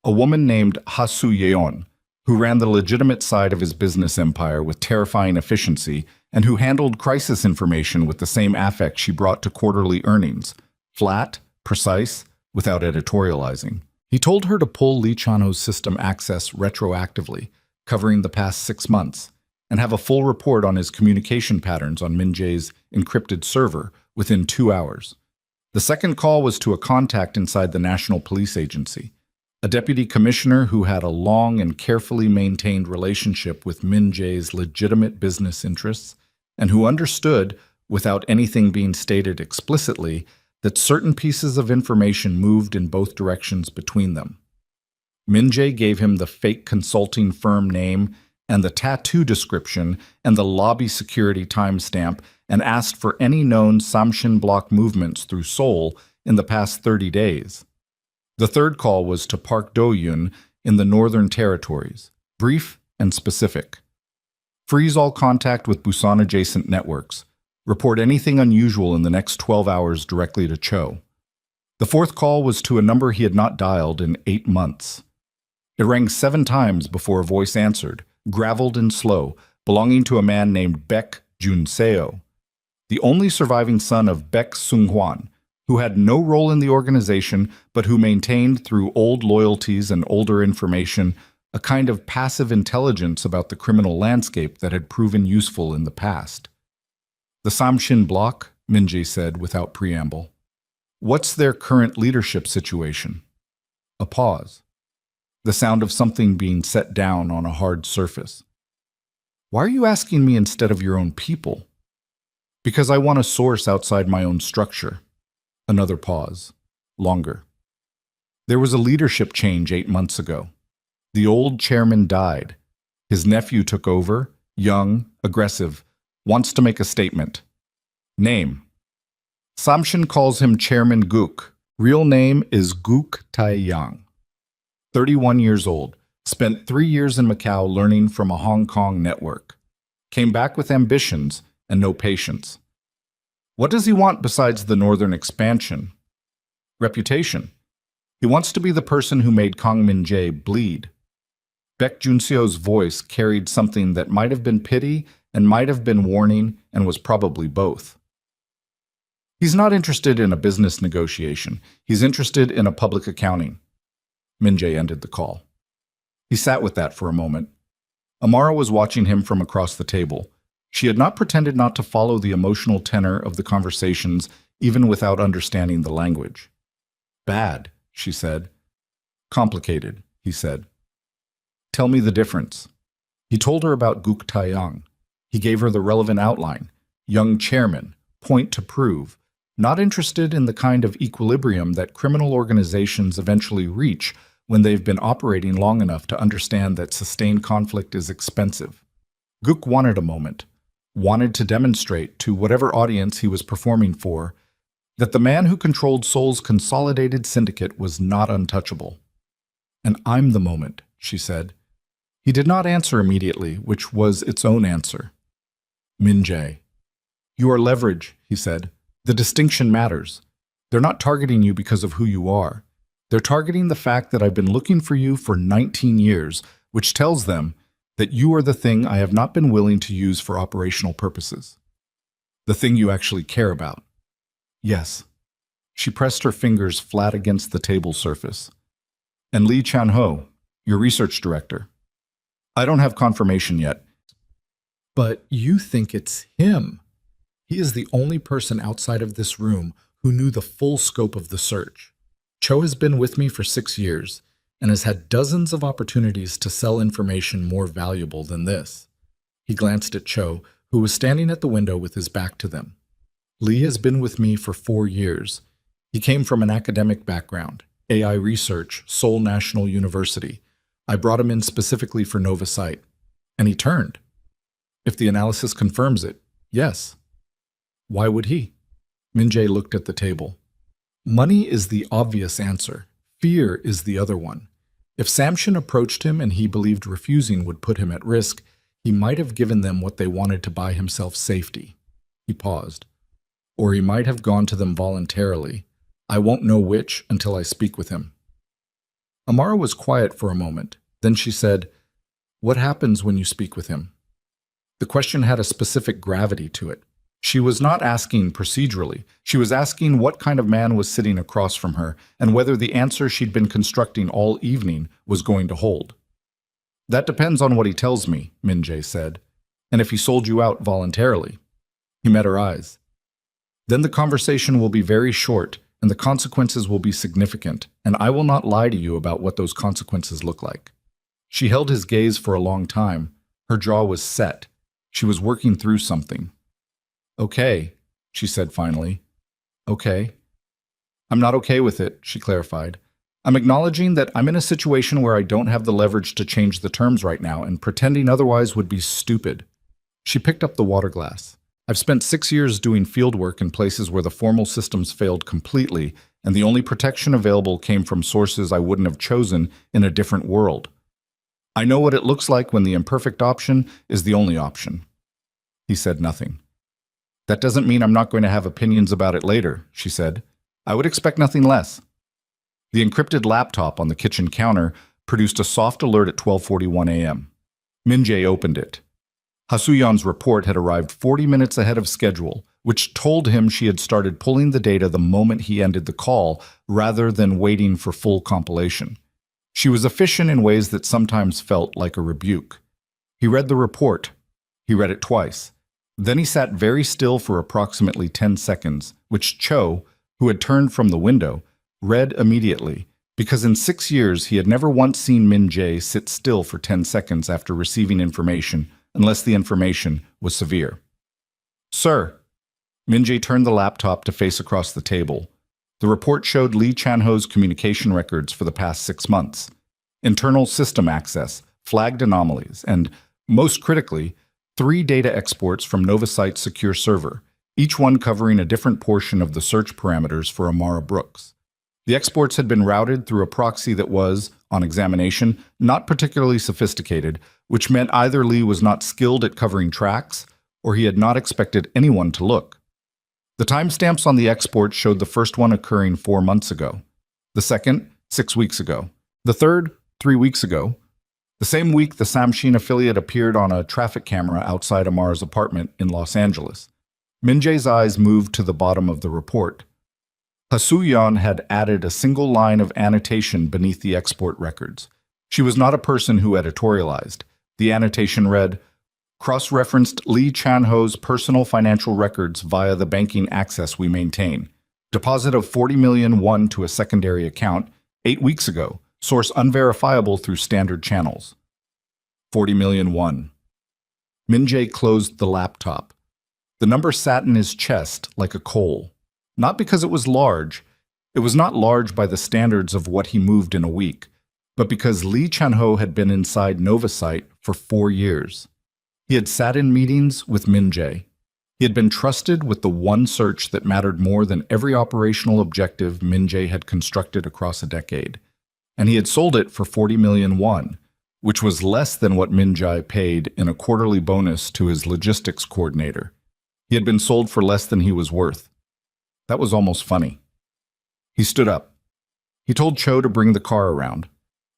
a woman named Ha-soo Yeon, who ran the legitimate side of his business empire with terrifying efficiency and who handled crisis information with the same affect she brought to quarterly earnings, flat, precise, without editorializing. He told her to pull Lee Chanho's system access retroactively, covering the past 6 months, and have a full report on his communication patterns on Min-jae's encrypted server within 2 hours. The second call was to a contact inside the National Police Agency, a deputy commissioner who had a long and carefully maintained relationship with Min-jae's legitimate business interests and who understood, without anything being stated explicitly, that certain pieces of information moved in both directions between them. Min-jae gave him the fake consulting firm name and the tattoo description and the lobby security timestamp and asked for any known Samshin block movements through Seoul in the past 30 days. The third call was to Park Do-yoon in the Northern Territories, brief and specific. Freeze all contact with Busan-adjacent networks. Report anything unusual in the next 12 hours directly to Cho. The fourth call was to a number he had not dialed in 8 months. It rang 7 times before a voice answered, graveled and slow, belonging to a man named Baek Jun-seo, the only surviving son of Baek Sung-hwan, who had no role in the organization but who maintained through old loyalties and older information a kind of passive intelligence about the criminal landscape that had proven useful in the past. The Samshin bloc, Min-jae said without preamble. What's their current leadership situation? A pause. The sound of something being set down on a hard surface. Why are you asking me instead of your own people? Because I want a source outside my own structure. Another pause. Longer. There was a leadership change 8 months ago. The old chairman died. His nephew took over, young, aggressive, wants to make a statement. Name. Samshin calls him Chairman Guk. Real name is Guk Tae-yang. 31 years old. Spent 3 years in Macau learning from a Hong Kong network. Came back with ambitions and no patience. What does he want besides the northern expansion? Reputation. He wants to be the person who made Kang Min-jae bleed. Baek Junseo's voice carried something that might have been pity and might have been warning and was probably both. He's not interested in a business negotiation. He's interested in a public accounting. Min-jae ended the call. He sat with that for a moment. Amara was watching him from across the table. She had not pretended not to follow the emotional tenor of the conversations, even without understanding the language. Bad, she said. Complicated, he said. Tell me the difference. He told her about Guk Tae-yang. He gave her the relevant outline. Young chairman, point to prove. Not interested in the kind of equilibrium that criminal organizations eventually reach when they've been operating long enough to understand that sustained conflict is expensive. Guk wanted a moment, wanted to demonstrate to whatever audience he was performing for that the man who controlled Seoul's consolidated syndicate was not untouchable. And I'm the moment, she said. He did not answer immediately, which was its own answer. Min-jae. You are leverage, he said. The distinction matters. They're not targeting you because of who you are. They're targeting the fact that I've been looking for you for 19 years, which tells them that you are the thing I have not been willing to use for operational purposes. The thing you actually care about. Yes. She pressed her fingers flat against the table surface. And Lee Chan-ho, your research director. I don't have confirmation yet. But you think it's him. He is the only person outside of this room who knew the full scope of the search. Cho has been with me for 6 years and has had dozens of opportunities to sell information more valuable than this. He glanced at Cho, who was standing at the window with his back to them. Lee has been with me for 4 years. He came from an academic background, AI research, Seoul National University. I brought him in specifically for Nova Site, and he turned. If the analysis confirms it, yes. Why would he? Min-jae looked at the table. Money is the obvious answer. Fear is the other one. If Samshin approached him and he believed refusing would put him at risk, he might have given them what they wanted to buy himself safety. He paused. Or he might have gone to them voluntarily. I won't know which until I speak with him. Amara was quiet for a moment. Then she said, What happens when you speak with him? The question had a specific gravity to it. She was not asking procedurally. She was asking what kind of man was sitting across from her and whether the answer she'd been constructing all evening was going to hold. That depends on what he tells me, Min-jae said, and if he sold you out voluntarily. He met her eyes. Then the conversation will be very short and the consequences will be significant, and I will not lie to you about what those consequences look like. She held his gaze for a long time. Her jaw was set. She was working through something. Okay, she said finally. Okay. I'm not okay with it, she clarified. I'm acknowledging that I'm in a situation where I don't have the leverage to change the terms right now, and pretending otherwise would be stupid. She picked up the water glass. I've spent 6 years doing field work in places where the formal systems failed completely, and the only protection available came from sources I wouldn't have chosen in a different world. I know what it looks like when the imperfect option is the only option. He said nothing. That doesn't mean I'm not going to have opinions about it later, she said. I would expect nothing less. The encrypted laptop on the kitchen counter produced a soft alert at 12:41 a.m. Min-jae opened it. Hasuyan's report had arrived 40 minutes ahead of schedule, which told him she had started pulling the data the moment he ended the call, rather than waiting for full compilation. She was efficient in ways that sometimes felt like a rebuke. He read the report. He read it twice. Then he sat very still for approximately 10 seconds, which Cho, who had turned from the window, read immediately, because in 6 years he had never once seen Min-jae sit still for 10 seconds after receiving information, unless the information was severe. Sir, Min-jae turned the laptop to face across the table. The report showed Lee Chan-ho's communication records for the past 6 months, internal system access, flagged anomalies, and, most critically, 3 data exports from Novasite's secure server, each one covering a different portion of the search parameters for Amara Brooks. The exports had been routed through a proxy that was, on examination, not particularly sophisticated, which meant either Lee was not skilled at covering tracks, or he had not expected anyone to look. The timestamps on the export showed the first one occurring 4 months ago, the second, 6 weeks ago, the third, 3 weeks ago. The same week, the Samshin affiliate appeared on a traffic camera outside Amara's apartment in Los Angeles. Min-jae's eyes moved to the bottom of the report. Ha-soo-yeon had added a single line of annotation beneath the export records. She was not a person who editorialized. The annotation read, "Cross-referenced Lee Chan-ho's personal financial records via the banking access we maintain. Deposit of 40 million won to a secondary account 8 weeks ago. Source unverifiable through standard channels." 40 million won. Min-jae closed the laptop. The number sat in his chest like a coal. Not because it was large. It was not large by the standards of what he moved in a week, but because Lee Chan-ho had been inside Novasite for 4 years. He had sat in meetings with Min-jae. He had been trusted with the one search that mattered more than every operational objective Min-jae had constructed across a decade. And he had sold it for 40 million won, which was less than what Min-jae paid in a quarterly bonus to his logistics coordinator. He had been sold for less than he was worth. That was almost funny. He stood up. He told Cho to bring the car around.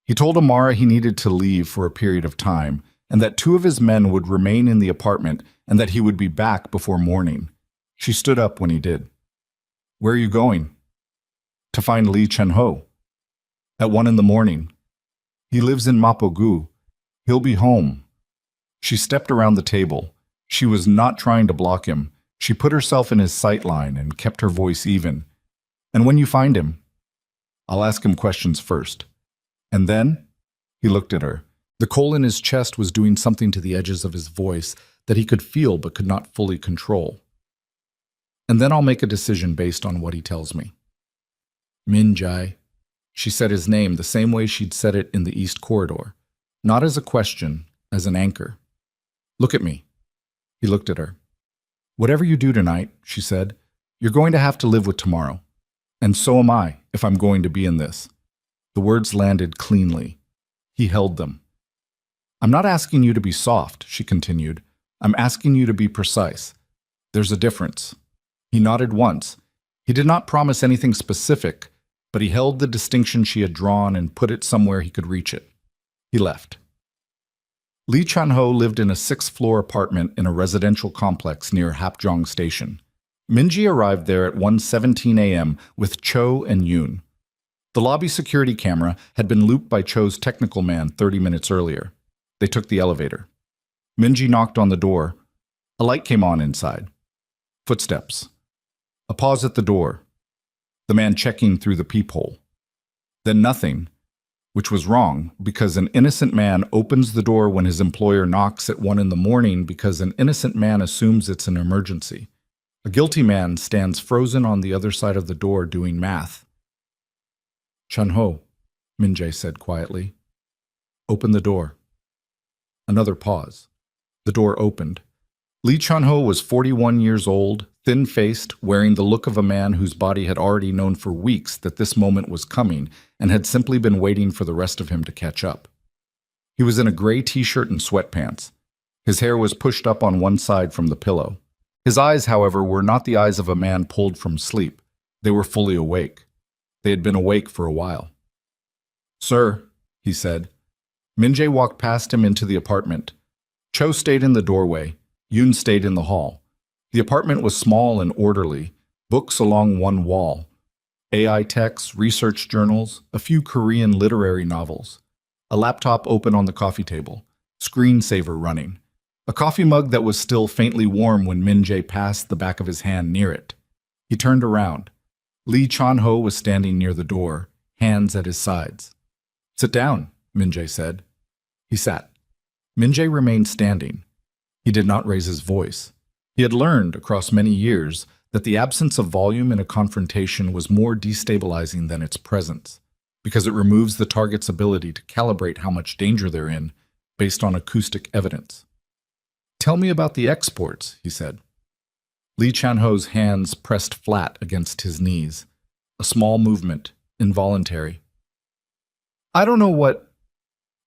He told Amara he needed to leave for a period of time, and that 2 of his men would remain in the apartment and that he would be back before morning. She stood up when he did. "Where are you going?" "To find Lee Chan-ho. At 1 in the morning. He lives in Mapogu. He'll be home." She stepped around the table. She was not trying to block him. She put herself in his sight line and kept her voice even. "And when you find him, I'll ask him questions first. And then," he looked at her. The coal in his chest was doing something to the edges of his voice that he could feel but could not fully control. "And then I'll make a decision based on what he tells me." "Min-jae." She said his name the same way she'd said it in the East Corridor, not as a question, as an anchor. "Look at me." He looked at her. "Whatever you do tonight," she said, "you're going to have to live with tomorrow. And so am I, if I'm going to be in this." The words landed cleanly. He held them. "I'm not asking you to be soft," she continued. "I'm asking you to be precise. There's a difference." He nodded once. He did not promise anything specific, but he held the distinction she had drawn and put it somewhere he could reach it. He left. Lee Chan-ho lived in a 6th-floor apartment in a residential complex near Hapjeong Station. Min-jae arrived there at 1:17 a.m. with Cho and Yoon. The lobby security camera had been looped by Cho's technical man 30 minutes earlier. They took the elevator. Min-jae knocked on the door. A light came on inside. Footsteps. A pause at the door. The man checking through the peephole. Then nothing, which was wrong because an innocent man opens the door when his employer knocks at 1 in the morning because an innocent man assumes it's an emergency. A guilty man stands frozen on the other side of the door doing math. "Chan-ho," Min-jae said quietly. "Open the door." Another pause. The door opened. Lee Chan-ho was 41 years old, thin-faced, wearing the look of a man whose body had already known for weeks that this moment was coming and had simply been waiting for the rest of him to catch up. He was in a gray t-shirt and sweatpants. His hair was pushed up on one side from the pillow. His eyes, however, were not the eyes of a man pulled from sleep. They were fully awake. They had been awake for a while. "Sir," he said. Min-jae walked past him into the apartment. Cho stayed in the doorway. Yoon stayed in the hall. The apartment was small and orderly, books along one wall, AI texts, research journals, a few Korean literary novels, a laptop open on the coffee table, screensaver running, a coffee mug that was still faintly warm when Min-jae passed the back of his hand near it. He turned around. Lee Chan-ho was standing near the door, hands at his sides. "Sit down," Min-jae said. He sat. Min-jae remained standing. He did not raise his voice. He had learned, across many years, that the absence of volume in a confrontation was more destabilizing than its presence, because it removes the target's ability to calibrate how much danger they're in based on acoustic evidence. "Tell me about the exports," he said. Lee Chan-ho's hands pressed flat against his knees. A small movement, involuntary. "I don't know what—"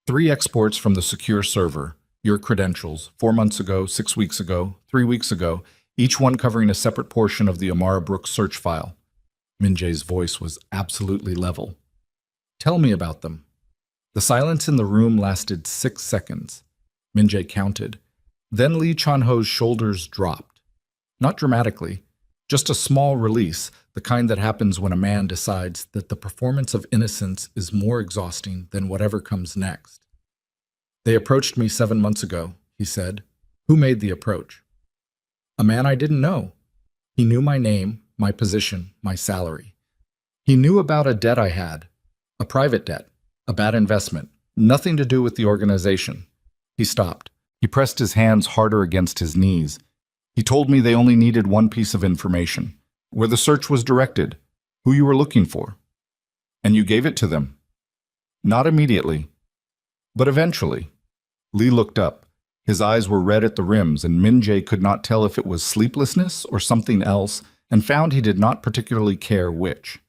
3 exports from the secure server, your credentials, 4 months ago, 6 weeks ago, 3 weeks ago, each one covering a separate portion of the Amara Brooks search file. Min-jae's voice was absolutely level. "Tell me about them." The silence in the room lasted 6 seconds. Min-jae counted. Then Lee Chan-ho's shoulders dropped. Not dramatically, just a small release, the kind that happens when a man decides that the performance of innocence is more exhausting than whatever comes next. "They approached me 7 months ago," he said. "Who made the approach?" "A man I didn't know. He knew my name, my position, my salary. He knew about a debt I had, a private debt, a bad investment, nothing to do with the organization." He stopped. He pressed his hands harder against his knees. "He told me they only needed one piece of information, where the search was directed, who you were looking for. And you gave it to them." "Not immediately, but eventually." Lee looked up. His eyes were red at the rims, and Min-jae could not tell if it was sleeplessness or something else, and found he did not particularly care which.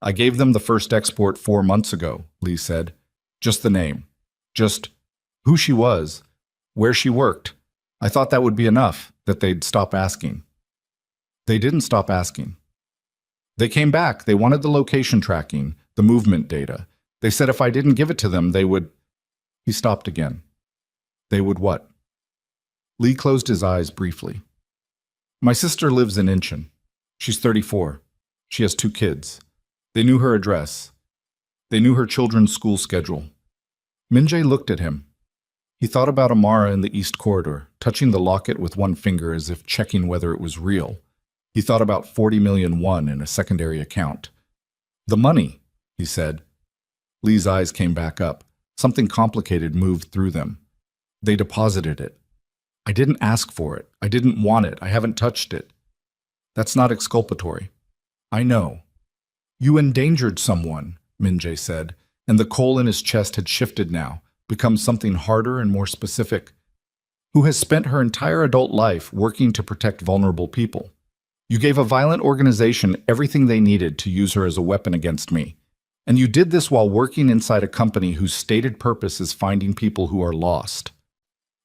"I gave them the first export 4 months ago," Lee said. "Just the name. Just who she was, where she worked. I thought that would be enough, that they'd stop asking." They didn't stop asking. They came back. They wanted the location tracking, the movement data. They said if I didn't give it to them, they would... He stopped again. "They would what?" Lee closed his eyes briefly. "My sister lives in Incheon. She's 34. She has 2 kids. They knew her address. They knew her children's school schedule." Min-jae looked at him. He thought about Amara in the East Corridor, touching the locket with one finger as if checking whether it was real. He thought about 40 million won in a secondary account. "The money," he said. Lee's eyes came back up. Something complicated moved through them. "They deposited it. I didn't ask for it. I didn't want it. I haven't touched it." "That's not exculpatory." "I know." "You endangered someone," Min-jae said, and the coal in his chest had shifted now, become something harder and more specific. "Who has spent her entire adult life working to protect vulnerable people. You gave a violent organization everything they needed to use her as a weapon against me. And you did this while working inside a company whose stated purpose is finding people who are lost."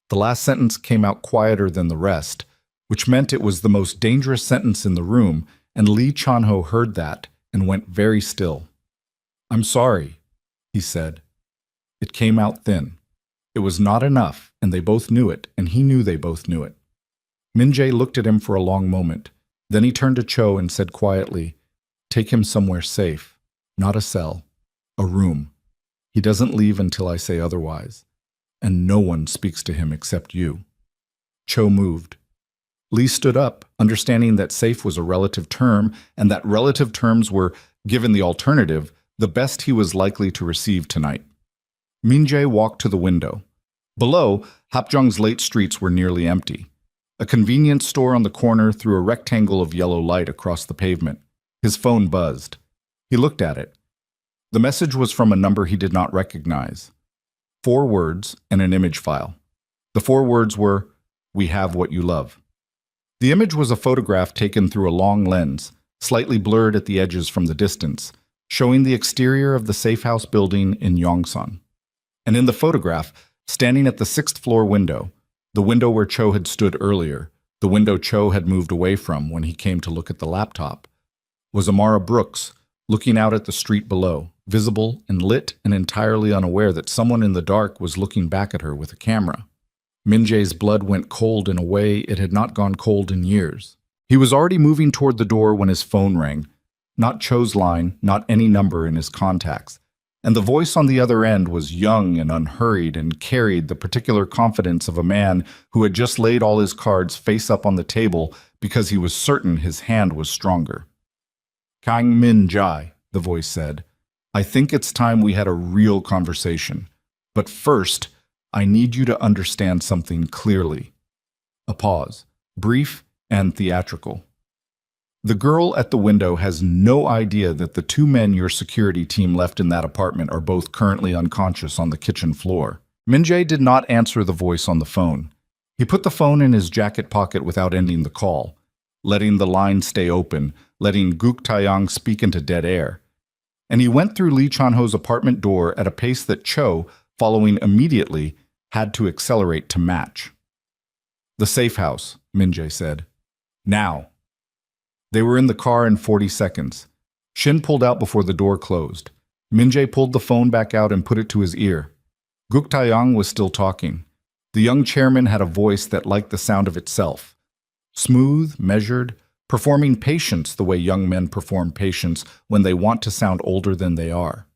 The last sentence came out quieter than the rest, which meant it was the most dangerous sentence in the room, and Lee Chan-ho heard that and went very still. "I'm sorry," he said. It came out thin. It was not enough, and they both knew it, and he knew they both knew it. Min-jae looked at him for a long moment. Then he turned to Cho and said quietly, "Take him somewhere safe. Not a cell. A room. He doesn't leave until I say otherwise. And no one speaks to him except you." Cho moved. Lee stood up, understanding that safe was a relative term, and that relative terms were, given the alternative, the best he was likely to receive tonight. Min-jae walked to the window. Below, Hapjeong's late streets were nearly empty. A convenience store on the corner threw a rectangle of yellow light across the pavement. His phone buzzed. He looked at it. The message was from a number he did not recognize. 4 words and an image file. The 4 words were, "We have what you love." The image was a photograph taken through a long lens, slightly blurred at the edges from the distance, showing the exterior of the safe house building in Yongsan. And in the photograph, standing at the 6th floor window, the window where Cho had stood earlier, the window Cho had moved away from when he came to look at the laptop, was Amara Brooks, looking out at the street below, visible and lit and entirely unaware that someone in the dark was looking back at her with a camera. Min-jae's blood went cold in a way it had not gone cold in years. He was already moving toward the door when his phone rang. Not Cho's line, not any number in his contacts. And the voice on the other end was young and unhurried and carried the particular confidence of a man who had just laid all his cards face up on the table because he was certain his hand was stronger. "Kang Min-jae," the voice said, "I think it's time we had a real conversation. But first, I need you to understand something clearly." A pause, brief and theatrical. The girl at the window has no idea that the two men your security team left in that apartment are both currently unconscious on the kitchen floor. Min-jae did not answer the voice on the phone. He put the phone in his jacket pocket without ending the call, letting the line stay open, letting Guk Taeyang speak into dead air. And he went through Lee Chan-ho's apartment door at a pace that Cho, following immediately, had to accelerate to match. "The safe house," Min-jae said. "Now." They were in the car in 40 seconds. Shin pulled out before the door closed. Min-jae pulled the phone back out and put it to his ear. Guk Taeyang was still talking. The young chairman had a voice that liked the sound of itself. Smooth, measured, performing patience the way young men perform patience when they want to sound older than they are.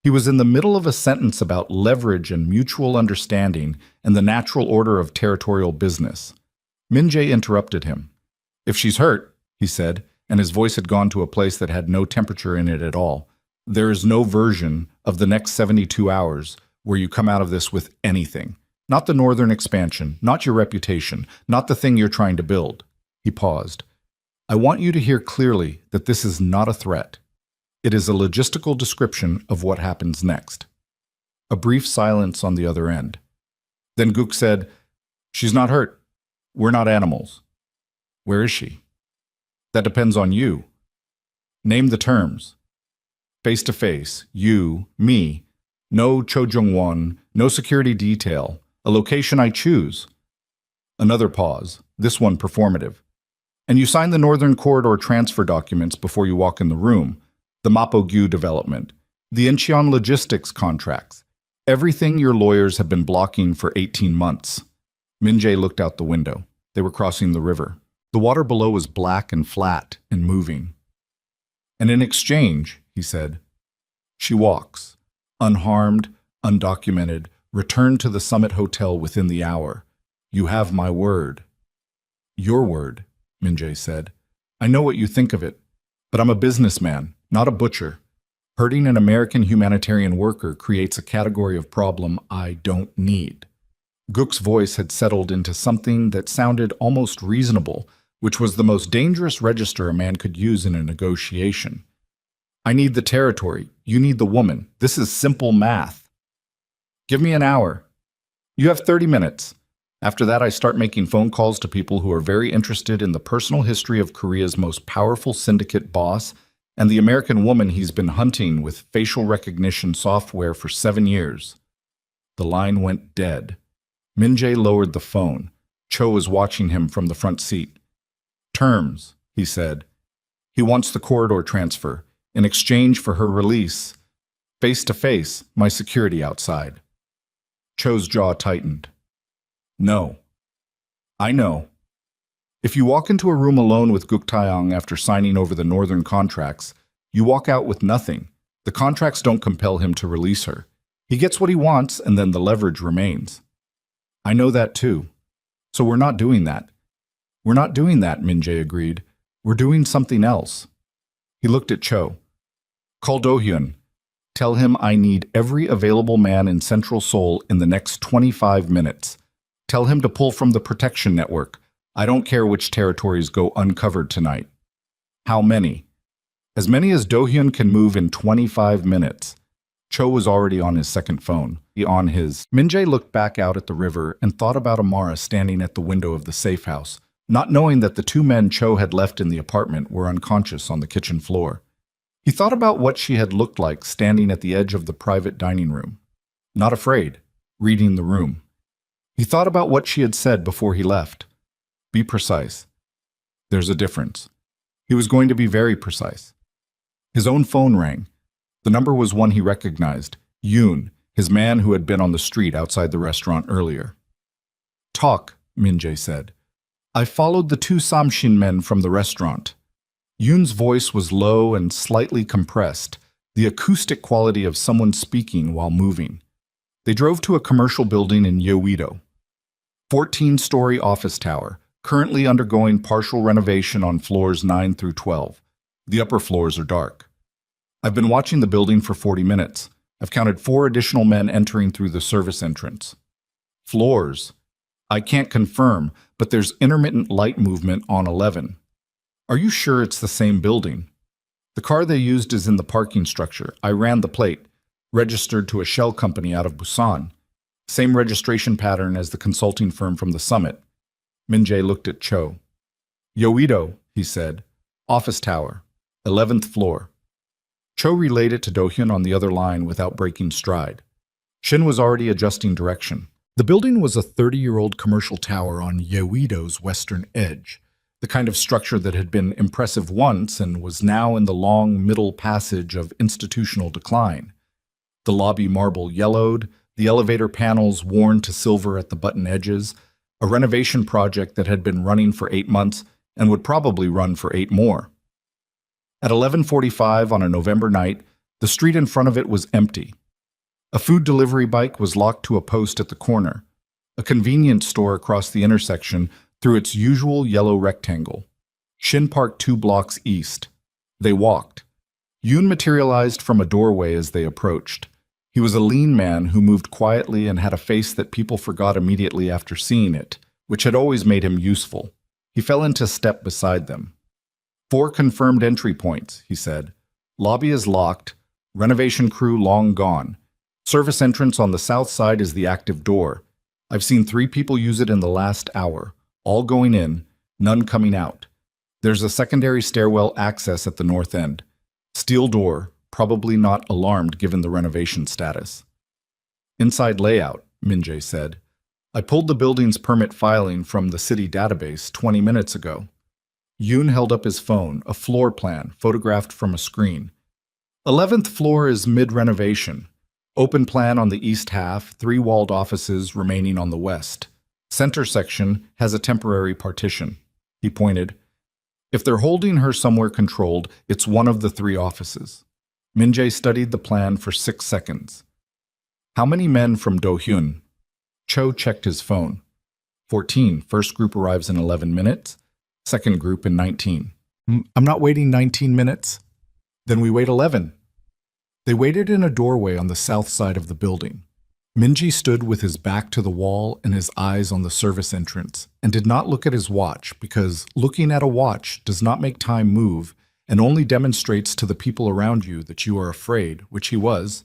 He was in the middle of a sentence about leverage and mutual understanding and the natural order of territorial business. Min-jae interrupted him. "If she's hurt," he said, and his voice had gone to a place that had no temperature in it at all, "there is no version of the next 72 hours where you come out of this with anything. Not the northern expansion, not your reputation, not the thing you're trying to build." He paused. "I want you to hear clearly that this is not a threat. It is a logistical description of what happens next." A brief silence on the other end. Then Guk said, "She's not hurt. We're not animals." "Where is she?" "That depends on you." "Name the terms." "Face to face, you, me. No Cho Jung-won, no security detail. A location I choose." Another pause, this one performative. "And you sign the Northern Corridor transfer documents before you walk in the room. The Mapo-gyu development. The Incheon logistics contracts. Everything your lawyers have been blocking for 18 months. Min-jae looked out the window. They were crossing the river. The water below was black and flat and moving. "And in exchange," he said, "she walks, unharmed, undocumented, returned to the Summit Hotel within the hour. You have my word." "Your word," Min-jae said. "I know what you think of it, but I'm a businessman, not a butcher. Hurting an American humanitarian worker creates a category of problem I don't need." Guk's voice had settled into something that sounded almost reasonable, which was the most dangerous register a man could use in a negotiation. "I need the territory. You need the woman. This is simple math." "Give me an hour." "You have 30 minutes. After that, I start making phone calls to people who are very interested in the personal history of Korea's most powerful syndicate boss and the American woman he's been hunting with facial recognition software for 7 years." The line went dead. Min-jae lowered the phone. Cho was watching him from the front seat. "Terms," he said. "He wants the corridor transfer, in exchange for her release. Face to face, my security outside." Cho's jaw tightened. "No." "I know. If you walk into a room alone with Guk Taeyang after signing over the northern contracts, you walk out with nothing. The contracts don't compel him to release her. He gets what he wants, and then the leverage remains." "I know that too. So we're not doing that." "We're not doing that," Min-jae agreed. "We're doing something else." He looked at Cho. "Call Do-hyun. Tell him I need every available man in Central Seoul in the next 25 minutes. Tell him to pull from the protection network. I don't care which territories go uncovered tonight." "How many?" "As many as Do-hyun can move in 25 minutes." Cho was already on his second phone. Min-jae looked back out at the river and thought about Amara standing at the window of the safe house, not knowing that the two men Cho had left in the apartment were unconscious on the kitchen floor. He thought about what she had looked like standing at the edge of the private dining room. Not afraid, reading the room. He thought about what she had said before he left. Be precise. There's a difference. He was going to be very precise. His own phone rang. The number was one he recognized, Yoon, his man who had been on the street outside the restaurant earlier. "Talk," Min-jae said. "I followed the two Samshin men from the restaurant." Yoon's voice was low and slightly compressed, the acoustic quality of someone speaking while moving. They drove to a commercial building in Yeouido. 14-story office tower, currently undergoing partial renovation on floors 9 through 12. The upper floors are dark. "I've been watching the building for 40 minutes. I've counted 4 additional men entering through the service entrance." "Floors. I can't confirm, but there's intermittent light movement on 11. Are you sure it's the same building? The car they used is in the parking structure. I ran the plate, registered to a shell company out of Busan. Same registration pattern as the consulting firm from the summit. Min-jae looked at Cho. Yoido, he said. Office tower. 11th floor. Cho relayed it to Do-hyun on the other line without breaking stride. Shin was already adjusting direction. The building was a 30-year-old commercial tower on Yoido's western edge, the kind of structure that had been impressive once and was now in the long middle passage of institutional decline. The lobby marble yellowed, the elevator panels worn to silver at the button edges, a renovation project that had been running for 8 months and would probably run for 8 more. At 11:45 on a November night, the street in front of it was empty. A food delivery bike was locked to a post at the corner. A convenience store across the intersection through its usual yellow rectangle. Shin parked 2 blocks east. They walked. Yoon materialized from a doorway as they approached. He was a lean man who moved quietly and had a face that people forgot immediately after seeing it, which had always made him useful. He fell into step beside them. 4 confirmed entry points, he said. Lobby is locked. Renovation crew long gone. Service entrance on the south side is the active door. I've seen 3 people use it in the last hour. All going in, none coming out. There's a secondary stairwell access at the north end. Steel door, probably not alarmed given the renovation status. Inside layout, Min-jae said. I pulled the building's permit filing from the city database 20 minutes ago. Yoon held up his phone, a floor plan, photographed from a screen. 11th floor is mid-renovation. Open plan on the east half, 3 walled offices remaining on the west. Center section has a temporary partition. He pointed. If they're holding her somewhere controlled, it's one of the 3 offices. Min-jae studied the plan for 6 seconds. How many men from Do-hyun? Cho checked his phone. 14. First group arrives in 11 minutes. Second group in 19. I'm not waiting 19 minutes. Then we wait 11. They waited in a doorway on the south side of the building. Min-jae stood with his back to the wall and his eyes on the service entrance, and did not look at his watch because looking at a watch does not make time move and only demonstrates to the people around you that you are afraid, which he was,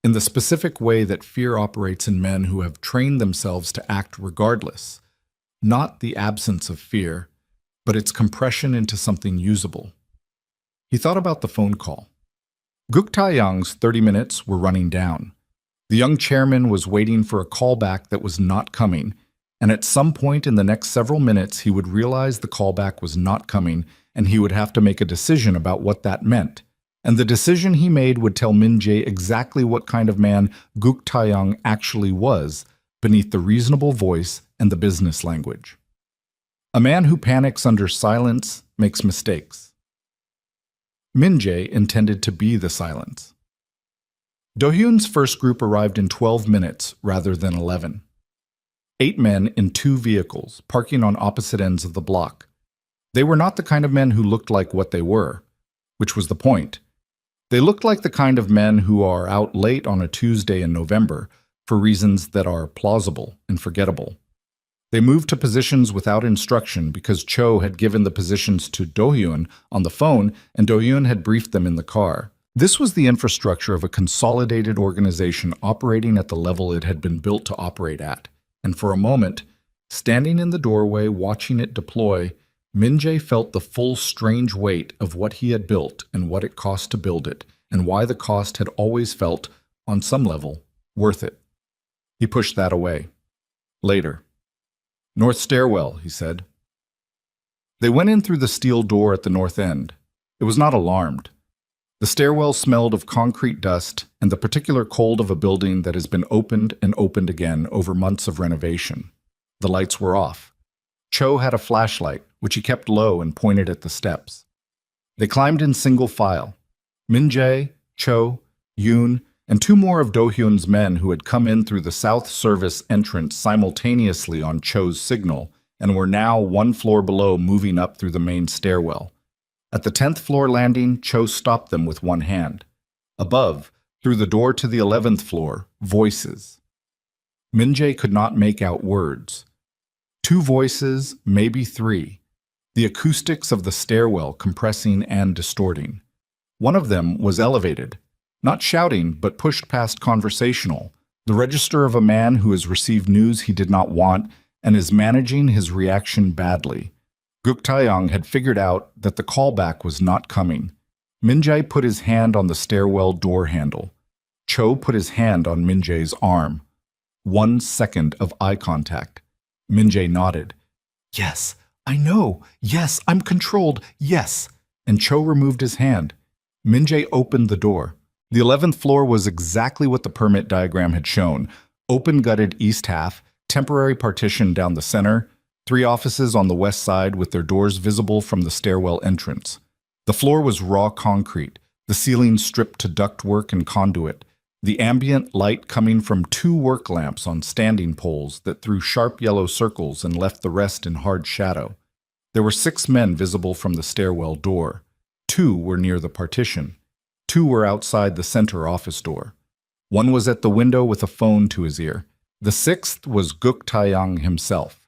in the specific way that fear operates in men who have trained themselves to act regardless, not the absence of fear, but its compression into something usable. He thought about the phone call. Guk Tae-young's 30 minutes were running down. The young chairman was waiting for a callback that was not coming, and at some point in the next several minutes he would realize the callback was not coming, and he would have to make a decision about what that meant. And the decision he made would tell Min-jae exactly what kind of man Guk Tae-young actually was, beneath the reasonable voice and the business language. A man who panics under silence makes mistakes. Min-jae intended to be the silence. Do-hyun's first group arrived in 12 minutes rather than 11. 8 men in 2 vehicles, parking on opposite ends of the block. They were not the kind of men who looked like what they were, which was the point. They looked like the kind of men who are out late on a Tuesday in November for reasons that are plausible and forgettable. They moved to positions without instruction because Cho had given the positions to Do-hyun on the phone and Do-hyun had briefed them in the car. This was the infrastructure of a consolidated organization operating at the level it had been built to operate at. And for a moment, standing in the doorway watching it deploy, Min-jae felt the full strange weight of what he had built and what it cost to build it, and why the cost had always felt, on some level, worth it. He pushed that away. Later. North stairwell, he said. They went in through the steel door at the north end. It was not alarmed. The stairwell smelled of concrete dust and the particular cold of a building that has been opened and opened again over months of renovation. The lights were off. Cho had a flashlight, which he kept low and pointed at the steps. They climbed in single file. Min-jae, Cho, Yoon, and 2 more of Do-hyun's men who had come in through the south service entrance simultaneously on Cho's signal and were now 1 floor below moving up through the main stairwell. At the 10th floor landing, Cho stopped them with one hand. Above, through the door to the 11th floor, voices. Min-jae could not make out words. 2 voices, maybe 3. the acoustics of the stairwell compressing and distorting. One of them was elevated, not shouting, but pushed past conversational, the register of a man who has received news he did not want and is managing his reaction badly. Guk Taeyong had figured out that the callback was not coming. Min-jae put his hand on the stairwell door handle. Cho put his hand on Min-jae's arm. 1 second of eye contact. Min-jae nodded. Yes, I know. Yes, I'm controlled. Yes. And Cho removed his hand. Min-jae opened the door. The 11th floor was exactly what the permit diagram had shown. Open-gutted east half, temporary partition down the center, 3 offices on the west side with their doors visible from the stairwell entrance. The floor was raw concrete, the ceiling stripped to ductwork and conduit, the ambient light coming from 2 work lamps on standing poles that threw sharp yellow circles and left the rest in hard shadow. There were 6 men visible from the stairwell door. 2 were near the partition. 2 were outside the center office door. 1 was at the window with a phone to his ear. The 6th was Guk Taeyong himself.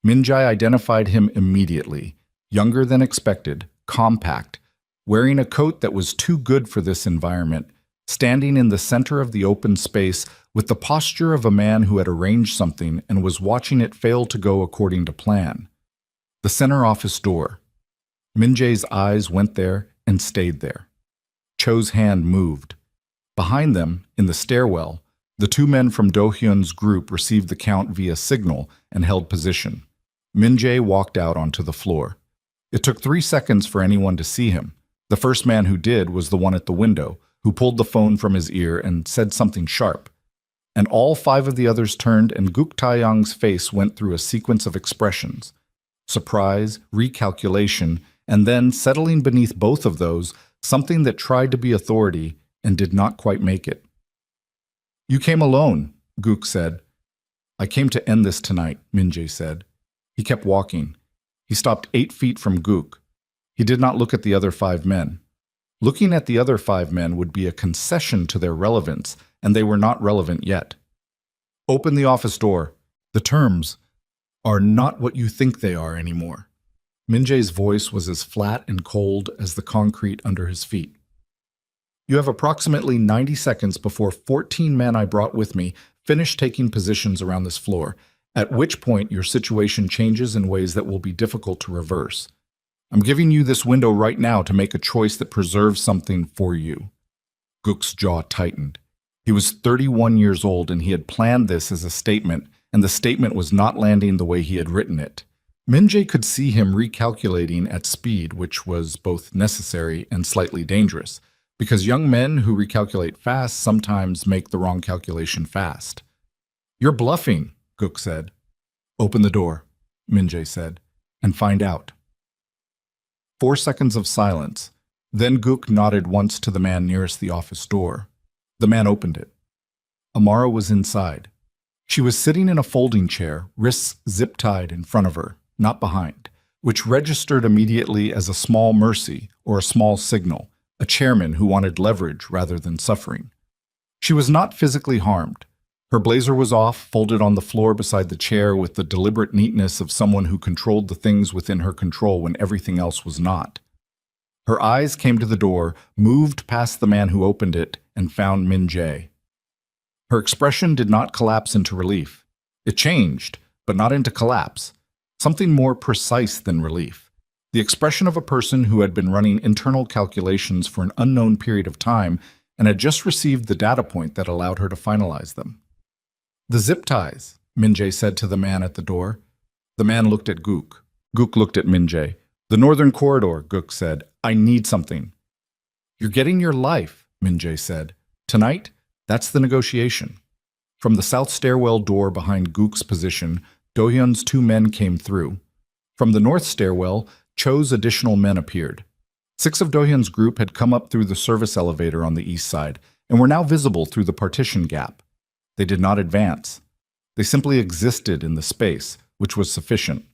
Min-jae identified him immediately. Younger than expected, compact, wearing a coat that was too good for this environment, standing in the center of the open space with the posture of a man who had arranged something and was watching it fail to go according to plan. The center office door. Min-jae's eyes went there and stayed there. Cho's hand moved. Behind them, in the stairwell, the 2 men from Do-hyun's group received the count via signal and held position. Min-jae walked out onto the floor. It took 3 seconds for anyone to see him. The first man who did was the one at the window, who pulled the phone from his ear and said something sharp. And all 5 of the others turned, and Guk Taeyong's face went through a sequence of expressions. Surprise, recalculation, and then, settling beneath both of those, something that tried to be authority and did not quite make it. You came alone, Guk said. I came to end this tonight, Min-jae said. He kept walking. He stopped 8 feet from Guk. He did not look at the other 5 men. Looking at the other 5 men would be a concession to their relevance, and they were not relevant yet. Open the office door. The terms are not what you think they are anymore. Min-jae's voice was as flat and cold as the concrete under his feet. You have approximately 90 seconds before 14 men I brought with me finish taking positions around this floor, at which point your situation changes in ways that will be difficult to reverse. I'm giving you this window right now to make a choice that preserves something for you. Guk's jaw tightened. He was 31 years old and he had planned this as a statement, and the statement was not landing the way he had written it. Min-jae could see him recalculating at speed, which was both necessary and slightly dangerous, because young men who recalculate fast sometimes make the wrong calculation fast. You're bluffing, Guk said. Open the door, Min-jae said, and find out. 4 seconds of silence. Then Guk nodded once to the man nearest the office door. The man opened it. Amara was inside. She was sitting in a folding chair, wrists zip-tied in front of her, not behind, which registered immediately as a small mercy or a small signal, a chairman who wanted leverage rather than suffering. She was not physically harmed. Her blazer was off, folded on the floor beside the chair with the deliberate neatness of someone who controlled the things within her control when everything else was not. Her eyes came to the door, moved past the man who opened it, and found Min-jae. Her expression did not collapse into relief. It changed, but not into collapse. Something more precise than relief. The expression of a person who had been running internal calculations for an unknown period of time and had just received the data point that allowed her to finalize them. The zip ties, Min-jae said to the man at the door. The man looked at Guk. Guk looked at Min-jae. The northern corridor, Guk said. I need something. You're getting your life, Min-jae said. Tonight, that's the negotiation. From the south stairwell door behind Guk's position, Do-hyun's 2 men came through. From the north stairwell, Cho's additional men appeared. 6 of Do-hyun's group had come up through the service elevator on the east side and were now visible through the partition gap. They did not advance. They simply existed in the space, which was sufficient.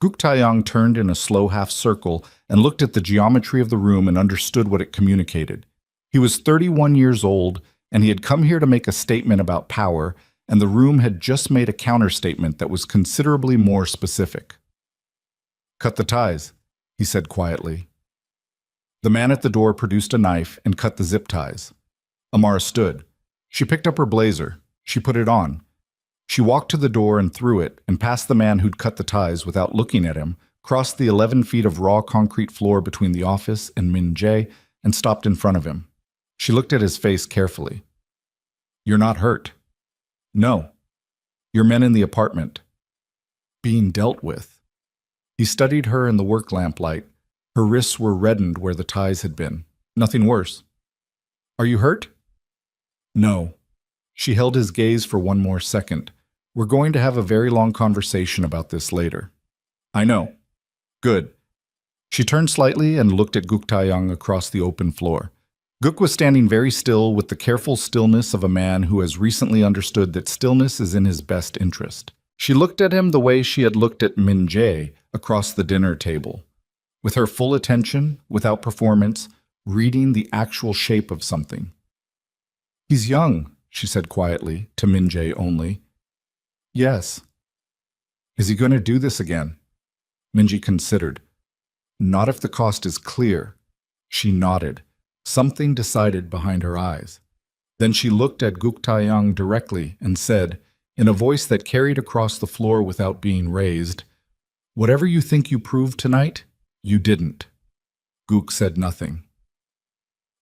Guk Taeyong turned in a slow half circle and looked at the geometry of the room and understood what it communicated. He was 31 years old, and he had come here to make a statement about power, and the room had just made a counterstatement that was considerably more specific. Cut the ties, he said quietly. The man at the door produced a knife and cut the zip ties. Amara stood. She picked up her blazer. She put it on. She walked to the door and through it and past the man who'd cut the ties without looking at him, crossed the 11 feet of raw concrete floor between the office and Min Jae, and stopped in front of him. She looked at his face carefully. You're not hurt. No. Your men in the apartment. Being dealt with. He studied her in the work lamplight. Her wrists were reddened where the ties had been. Nothing worse. Are you hurt? No. She held his gaze for one more second. We're going to have a very long conversation about this later. I know. Good. She turned slightly and looked at Guk Taeyang across the open floor. Guk was standing very still with the careful stillness of a man who has recently understood that stillness is in his best interest. She looked at him the way she had looked at Min Jae across the dinner table, with her full attention, without performance, reading the actual shape of something. He's young, she said quietly, to Min Jae only. Yes. Is he going to do this again? Minji considered. Not if the cost is clear. She nodded, something decided behind her eyes. Then she looked at Guk Taeyang directly and said, in a voice that carried across the floor without being raised, whatever you think you proved tonight, you didn't. Guk said nothing.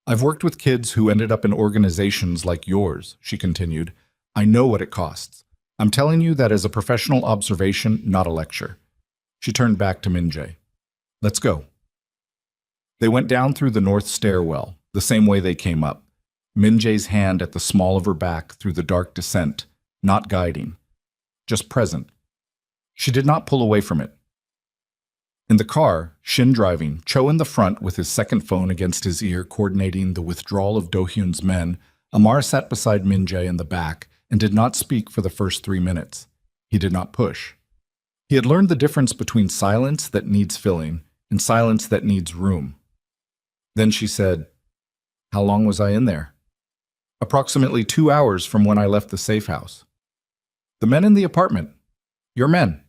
I've worked with kids who ended up in organizations like yours, she continued. I know what it costs. I'm telling you that as a professional observation, not a lecture. She turned back to Min Jae. Let's go. They went down through the north stairwell, the same way they came up. Min Jae's hand at the small of her back through the dark descent, not guiding, just present. She did not pull away from it. In the car, Shin driving, Cho in the front with his second phone against his ear coordinating the withdrawal of Do-hyun's men, Amar sat beside Min Jae in the back and did not speak for the first 3 minutes. He did not push. He had learned the difference between silence that needs filling and silence that needs room. Then she said, How long was I in there? Approximately 2 hours from when I left the safe house. The men in the apartment. Your men.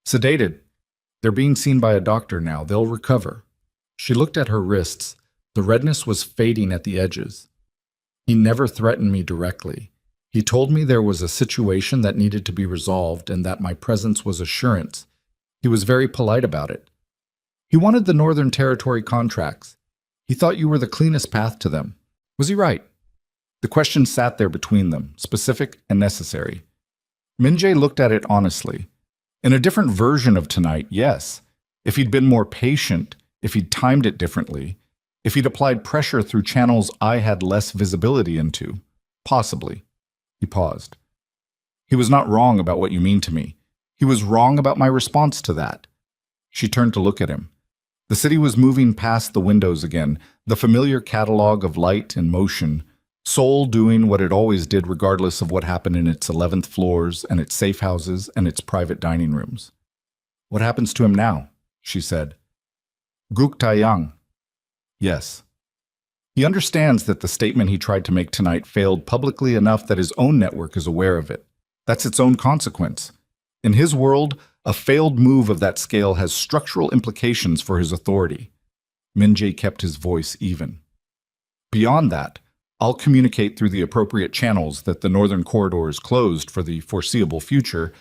Sedated. They're being seen by a doctor now. They'll recover. She looked at her wrists. The redness was fading at the edges. He never threatened me directly. He told me there was a situation that needed to be resolved and that my presence was assurance. He was very polite about it. He wanted the Northern Territory contracts. He thought you were the cleanest path to them. Was he right? The question sat there between them, specific and necessary. Min Jae looked at it honestly. In a different version of tonight, yes. If he'd been more patient, if he'd timed it differently, if he'd applied pressure through channels I had less visibility into, possibly. He paused. He was not wrong about what you mean to me. He was wrong about my response to that. She turned to look at him. The city was moving past the windows again, the familiar catalog of light and motion, Seoul doing what it always did regardless of what happened in its 11th floors and its safe houses and its private dining rooms. What happens to him now? She said. Guk Taeyang. Yes. He understands that the statement he tried to make tonight failed publicly enough that his own network is aware of it. That's its own consequence. In his world, a failed move of that scale has structural implications for his authority. Min Jae kept his voice even. Beyond that, I'll communicate through the appropriate channels that the northern corridor is closed for the foreseeable future,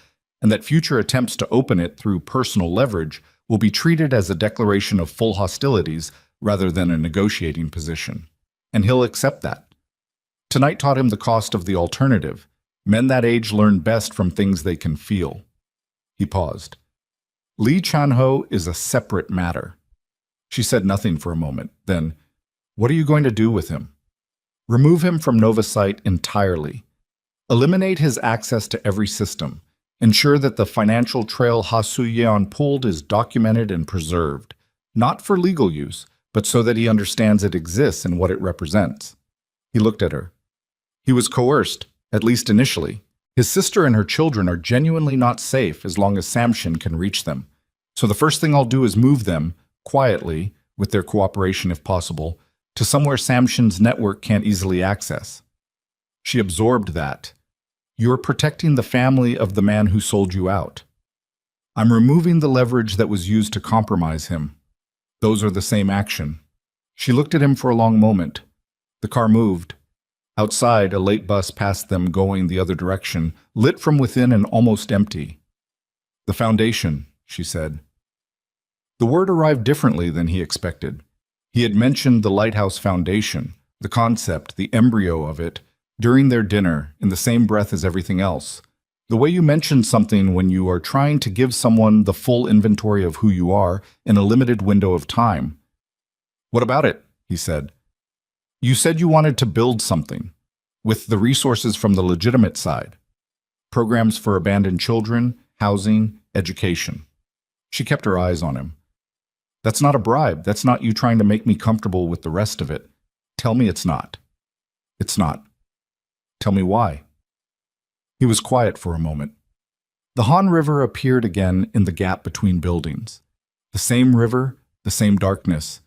and that future attempts to open it through personal leverage will be treated as a declaration of full hostilities rather than a negotiating position. And he'll accept that. Tonight taught him the cost of the alternative. Men that age learn best from things they can feel. He paused. Lee Chan-ho is a separate matter. She said nothing for a moment. Then, what are you going to do with him? Remove him from Novasite entirely. Eliminate his access to every system. Ensure that the financial trail Ha Soo-yeon pulled is documented and preserved, not for legal use, but so that he understands it exists and what it represents. He looked at her. He was coerced, at least initially. His sister and her children are genuinely not safe as long as Samshin can reach them. So the first thing I'll do is move them, quietly, with their cooperation if possible, to somewhere Samshin's network can't easily access. She absorbed that. You're protecting the family of the man who sold you out. I'm removing the leverage that was used to compromise him. Those are the same action. She looked at him for a long moment. The car moved. Outside, a late bus passed them going the other direction, lit from within and almost empty. The foundation, she said. The word arrived differently than he expected. He had mentioned the lighthouse foundation, the concept, the embryo of it, during their dinner, in the same breath as everything else. The way you mention something when you are trying to give someone the full inventory of who you are in a limited window of time. What about it? He said. You said you wanted to build something, with the resources from the legitimate side. Programs for abandoned children, housing, education. She kept her eyes on him. That's not a bribe. That's not you trying to make me comfortable with the rest of it. Tell me it's not. It's not. Tell me why. He was quiet for a moment. The Han River appeared again in the gap between buildings. The same river, the same darkness.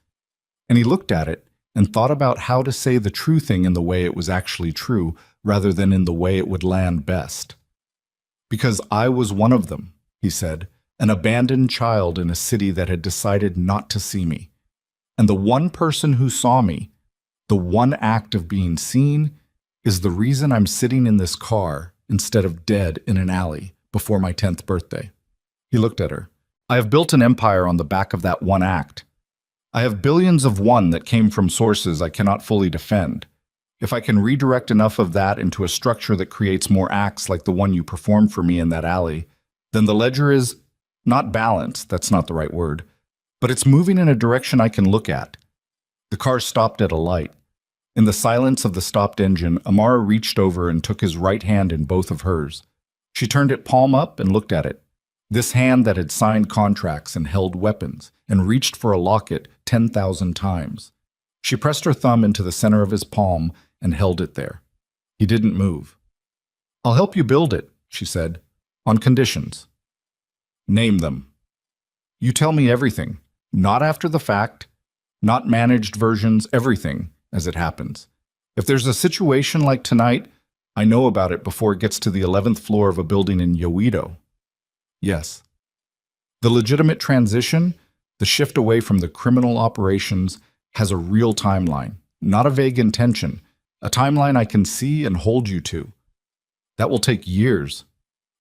And he looked at it and thought about how to say the true thing in the way it was actually true, rather than in the way it would land best. Because I was one of them, he said, an abandoned child in a city that had decided not to see me. And the one person who saw me, the one act of being seen, is the reason I'm sitting in this car instead of dead in an alley before my 10th birthday. He looked at her. I have built an empire on the back of that one act. I have billions of one that came from sources I cannot fully defend. If I can redirect enough of that into a structure that creates more acts like the one you performed for me in that alley, then the ledger is not balanced, that's not the right word, but it's moving in a direction I can look at. The car stopped at a light. In the silence of the stopped engine, Amara reached over and took his right hand in both of hers. She turned it palm up and looked at it. This hand that had signed contracts and held weapons and reached for a locket 10,000 times. She pressed her thumb into the center of his palm and held it there. He didn't move. I'll help you build it, she said, on conditions. Name them. You tell me everything, not after the fact, not managed versions, everything as it happens. If there's a situation like tonight, I know about it before it gets to the 11th floor of a building in Yoido. Yes. The legitimate transition, the shift away from the criminal operations, has a real timeline, not a vague intention, a timeline I can see and hold you to. That will take years.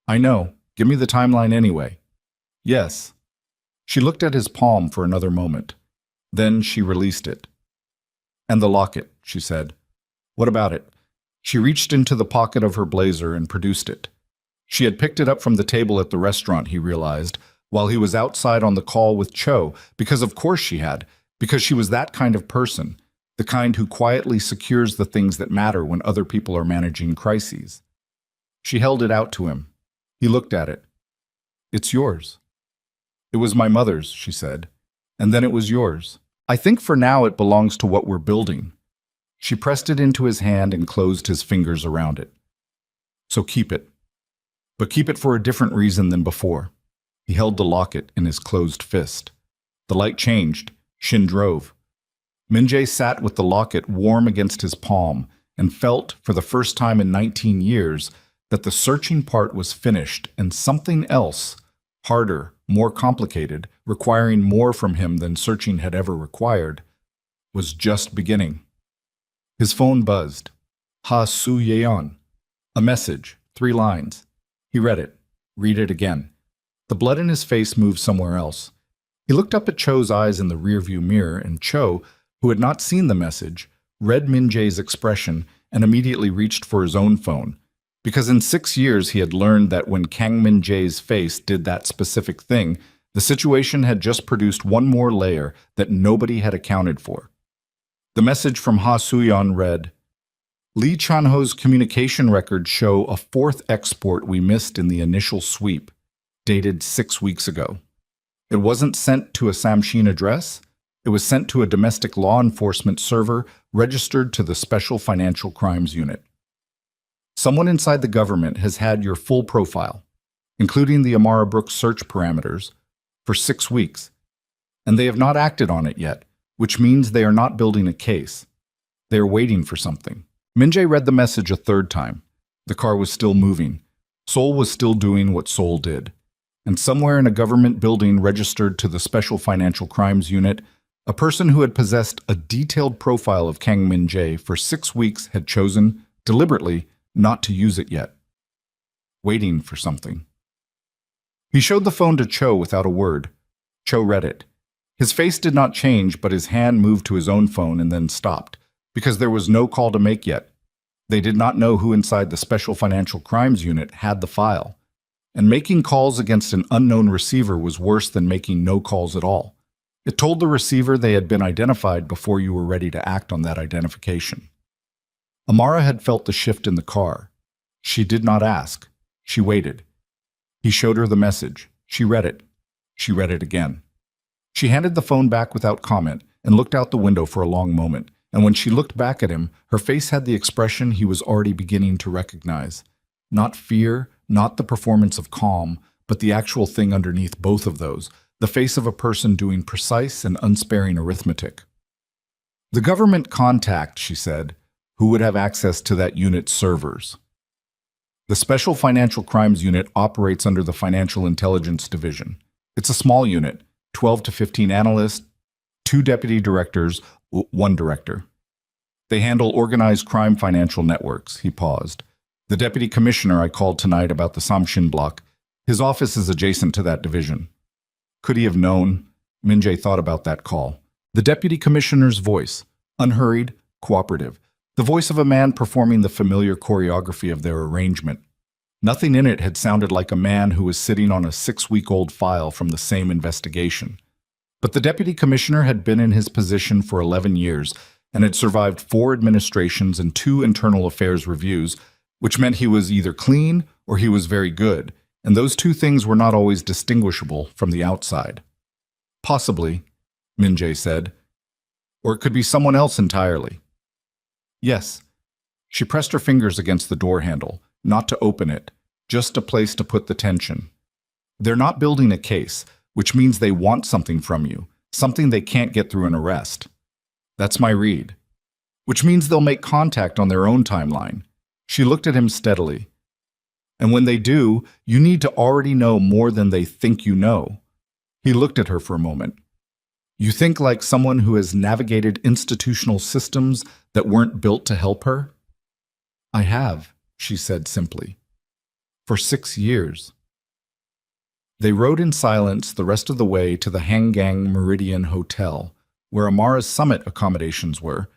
I know. Give me the timeline anyway. Yes. She looked at his palm for another moment. Then she released it. And the locket, she said. What about it? She reached into the pocket of her blazer and produced it. She had picked it up from the table at the restaurant, he realized, while he was outside on the call with Cho, because of course she had, because she was that kind of person, the kind who quietly secures the things that matter when other people are managing crises. She held it out to him. He looked at it. It's yours. It was my mother's, she said, and then it was yours. I think for now it belongs to what we're building. She pressed it into his hand and closed his fingers around it. So keep it. But keep it for a different reason than before. He held the locket in his closed fist. The light changed. Shin drove. Min-jae sat with the locket warm against his palm and felt, for the first time in 19 years, that the searching part was finished and something else, harder, more complicated, requiring more from him than searching had ever required, was just beginning. His phone buzzed. Ha Su Yeon. A message, 3 lines. He read it. Read it again. The blood in his face moved somewhere else. He looked up at Cho's eyes in the rearview mirror, and Cho, who had not seen the message, read Min-jae's expression and immediately reached for his own phone, because in 6 years he had learned that when Kang Min-jae's face did that specific thing, the situation had just produced one more layer that nobody had accounted for. The message from Ha Soo-yeon read, Lee Chan-ho's communication records show a 4th export we missed in the initial sweep, dated 6 weeks ago. It wasn't sent to a Samshin address. It was sent to a domestic law enforcement server registered to the Special Financial Crimes Unit. Someone inside the government has had your full profile, including the Amara Brooks search parameters, for 6 weeks, and they have not acted on it yet, which means they are not building a case. They are waiting for something. Min-jae read the message a 3rd time. The car was still moving. Seoul was still doing what Seoul did. and somewhere in a government building registered to the Special Financial Crimes Unit, a person who had possessed a detailed profile of Kang Min-jae for 6 weeks had chosen, deliberately, not to use it yet. Waiting for something. He showed the phone to Cho without a word. Cho read it. His face did not change, but his hand moved to his own phone and then stopped, because there was no call to make yet. They did not know who inside the Special Financial Crimes Unit had the file. And making calls against an unknown receiver was worse than making no calls at all. It told the receiver they had been identified before you were ready to act on that identification. Amara had felt the shift in the car. She did not ask. She waited. He showed her the message. She read it. She read it again. She handed the phone back without comment and looked out the window for a long moment, and when she looked back at him, her face had the expression he was already beginning to recognize. Not fear, not the performance of calm, but the actual thing underneath both of those, the face of a person doing precise and unsparing arithmetic. The government contact, she said, who would have access to that unit's servers. The Special Financial Crimes Unit operates under the Financial Intelligence Division. It's a small unit, 12 to 15 analysts, 2 deputy directors, 1 director. They handle organized crime financial networks. He paused. The deputy commissioner I called tonight about the Samshin block, his office is adjacent to that division. Could he have known? Min-jae thought about that call. The deputy commissioner's voice, unhurried, cooperative. The voice of a man performing the familiar choreography of their arrangement. Nothing in it had sounded like a man who was sitting on a 6-week-old file from the same investigation. But the deputy commissioner had been in his position for 11 years and had survived 4 administrations and 2 internal affairs reviews, which meant he was either clean or he was very good, and those 2 things were not always distinguishable from the outside. Possibly, Min-jae said. Or it could be someone else entirely. Yes. She pressed her fingers against the door handle, not to open it, just a place to put the tension. They're not building a case, which means they want something from you, something they can't get through an arrest. That's my read. Which means they'll make contact on their own timeline. She looked at him steadily. And when they do, you need to already know more than they think you know. He looked at her for a moment. You think like someone who has navigated institutional systems that weren't built to help her? I have, she said simply. For 6 years. They rode in silence the rest of the way to the Hangang Meridian Hotel, where Amara's summit accommodations were.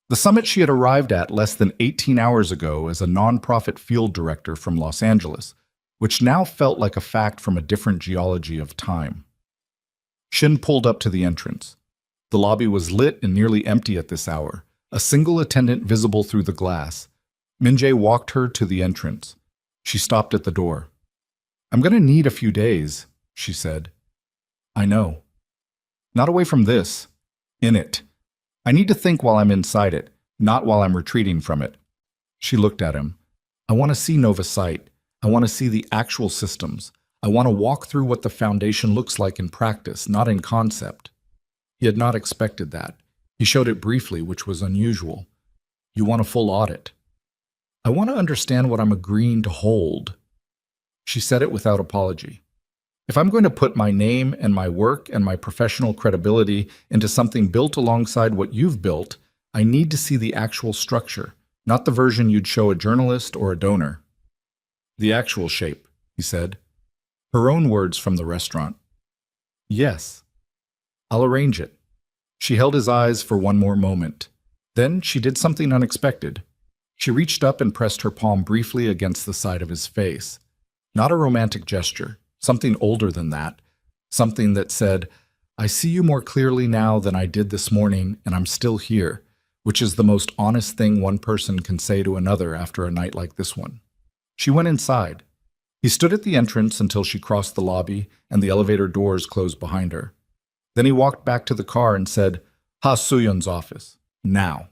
The summit she had arrived at less than 18 hours ago as a nonprofit field director from Los Angeles, which now felt like a fact from a different geology of time. Shin pulled up to the entrance. The lobby was lit and nearly empty at this hour, a single attendant visible through the glass. Min-jae walked her to the entrance. She stopped at the door. I'm going to need a few days, she said. I know. Not away from this. In it. I need to think while I'm inside it, not while I'm retreating from it. She looked at him. I want to see Nova Site. I want to see the actual systems. I want to walk through what the foundation looks like in practice, not in concept. He had not expected that. He showed it briefly, which was unusual. You want a full audit. I want to understand what I'm agreeing to hold. She said it without apology. If I'm going to put my name and my work and my professional credibility into something built alongside what you've built, I need to see the actual structure, not the version you'd show a journalist or a donor. The actual shape, he said. Her own words from the restaurant. Yes. I'll arrange it. She held his eyes for one more moment. Then she did something unexpected. She reached up and pressed her palm briefly against the side of his face. Not a romantic gesture, something older than that. Something that said, I see you more clearly now than I did this morning, and I'm still here, which is the most honest thing one person can say to another after a night like this one. She went inside. He stood at the entrance until she crossed the lobby and the elevator doors closed behind her. Then he walked back to the car and said, Ha Soo-yeon's office. Now.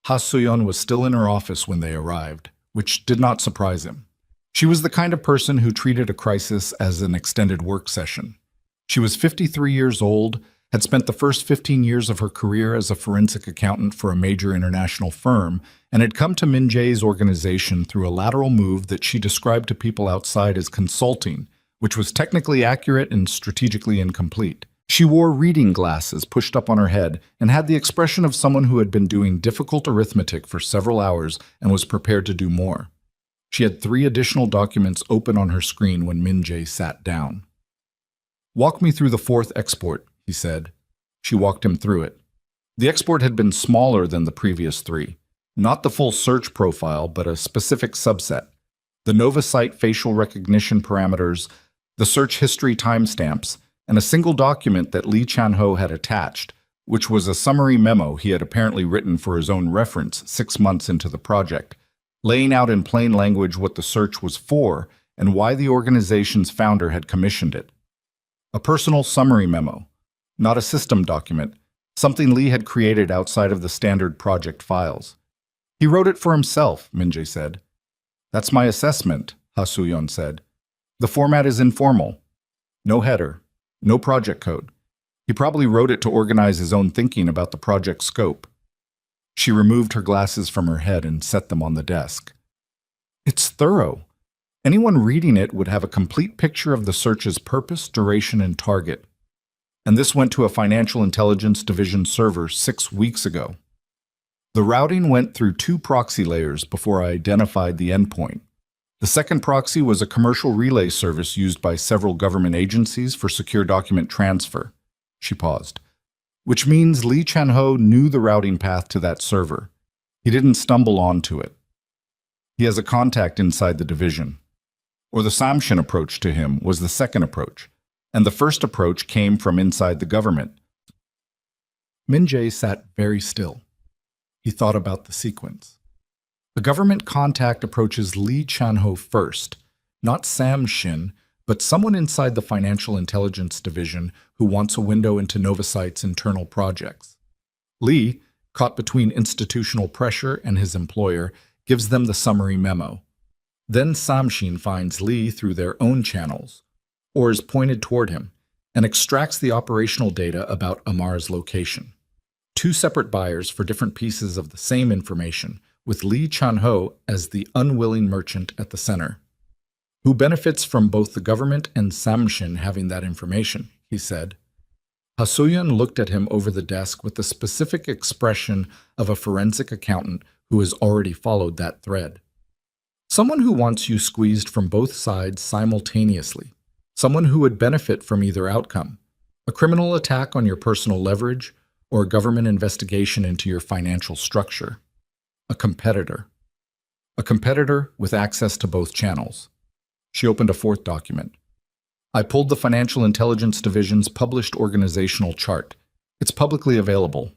Ha Soo-yeon was still in her office when they arrived, which did not surprise him. She was the kind of person who treated a crisis as an extended work session. She was 53 years old, had spent the first 15 years of her career as a forensic accountant for a major international firm, and had come to Min-jae's organization through a lateral move that she described to people outside as consulting, which was technically accurate and strategically incomplete. She wore reading glasses pushed up on her head and had the expression of someone who had been doing difficult arithmetic for several hours and was prepared to do more. She had 3 additional documents open on her screen when Min-jae sat down. "Walk me through the 4th export," he said. She walked him through it. The export had been smaller than the previous 3. Not the full search profile, but a specific subset. The Novasite facial recognition parameters, the search history timestamps, and a single document that Lee Chan-ho had attached, which was a summary memo he had apparently written for his own reference 6 months into the project, laying out in plain language what the search was for and why the organization's founder had commissioned it. A personal summary memo, not a system document, something Lee had created outside of the standard project files. "He wrote it for himself," Min-jae said. "That's my assessment," Ha Soo-yeon said. "The format is informal. No header. No project code. He probably wrote it to organize his own thinking about the project scope." She removed her glasses from her head and set them on the desk. "It's thorough. Anyone reading it would have a complete picture of the search's purpose, duration, and target. And this went to a financial intelligence division server 6 weeks ago. The routing went through 2 proxy layers before I identified the endpoint. The second proxy was a commercial relay service used by several government agencies for secure document transfer." She paused. "Which means Lee Chan-ho knew the routing path to that server. He didn't stumble onto it. He has a contact inside the division. Or the Samshin approach to him was the second approach, and the first approach came from inside the government." Min-jae sat very still. He thought about the sequence. The government contact approaches Lee Chan-ho first, not Sam Shin, but someone inside the Financial Intelligence Division who wants a window into Novasite's internal projects. Lee, caught between institutional pressure and his employer, gives them the summary memo. Then Samshin finds Lee through their own channels, or is pointed toward him, and extracts the operational data about Amar's location. 2 separate buyers for different pieces of the same information, with Lee Chan-ho as the unwilling merchant at the center. "Who benefits from both the government and Samshin having that information," he said. Ha Soo-yeon looked at him over the desk with the specific expression of a forensic accountant who has already followed that thread. "Someone who wants you squeezed from both sides simultaneously. Someone who would benefit from either outcome. A criminal attack on your personal leverage, or a government investigation into your financial structure. A competitor. A competitor with access to both channels." She opened a 4th document. "I pulled the Financial Intelligence Division's published organizational chart. It's publicly available.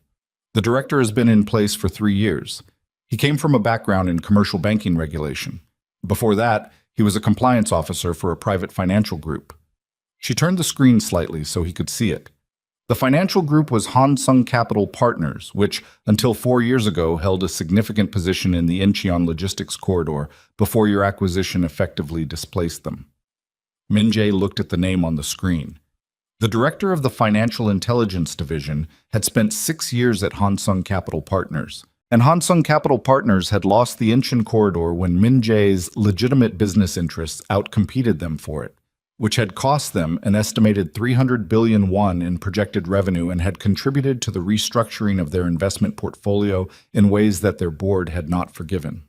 The director has been in place for 3 years. He came from a background in commercial banking regulation. Before that, he was a compliance officer for a private financial group." She turned the screen slightly so he could see it. The financial group was Hansung Capital Partners, which, until 4 years ago, held a significant position in the Incheon logistics corridor before your acquisition effectively displaced them. Min-jae looked at the name on the screen. The director of the Financial Intelligence Division had spent 6 years at Hansung Capital Partners, and Hansung Capital Partners had lost the Incheon corridor when Min-jae's legitimate business interests outcompeted them for it, which had cost them an estimated 300 billion won in projected revenue and had contributed to the restructuring of their investment portfolio in ways that their board had not forgiven.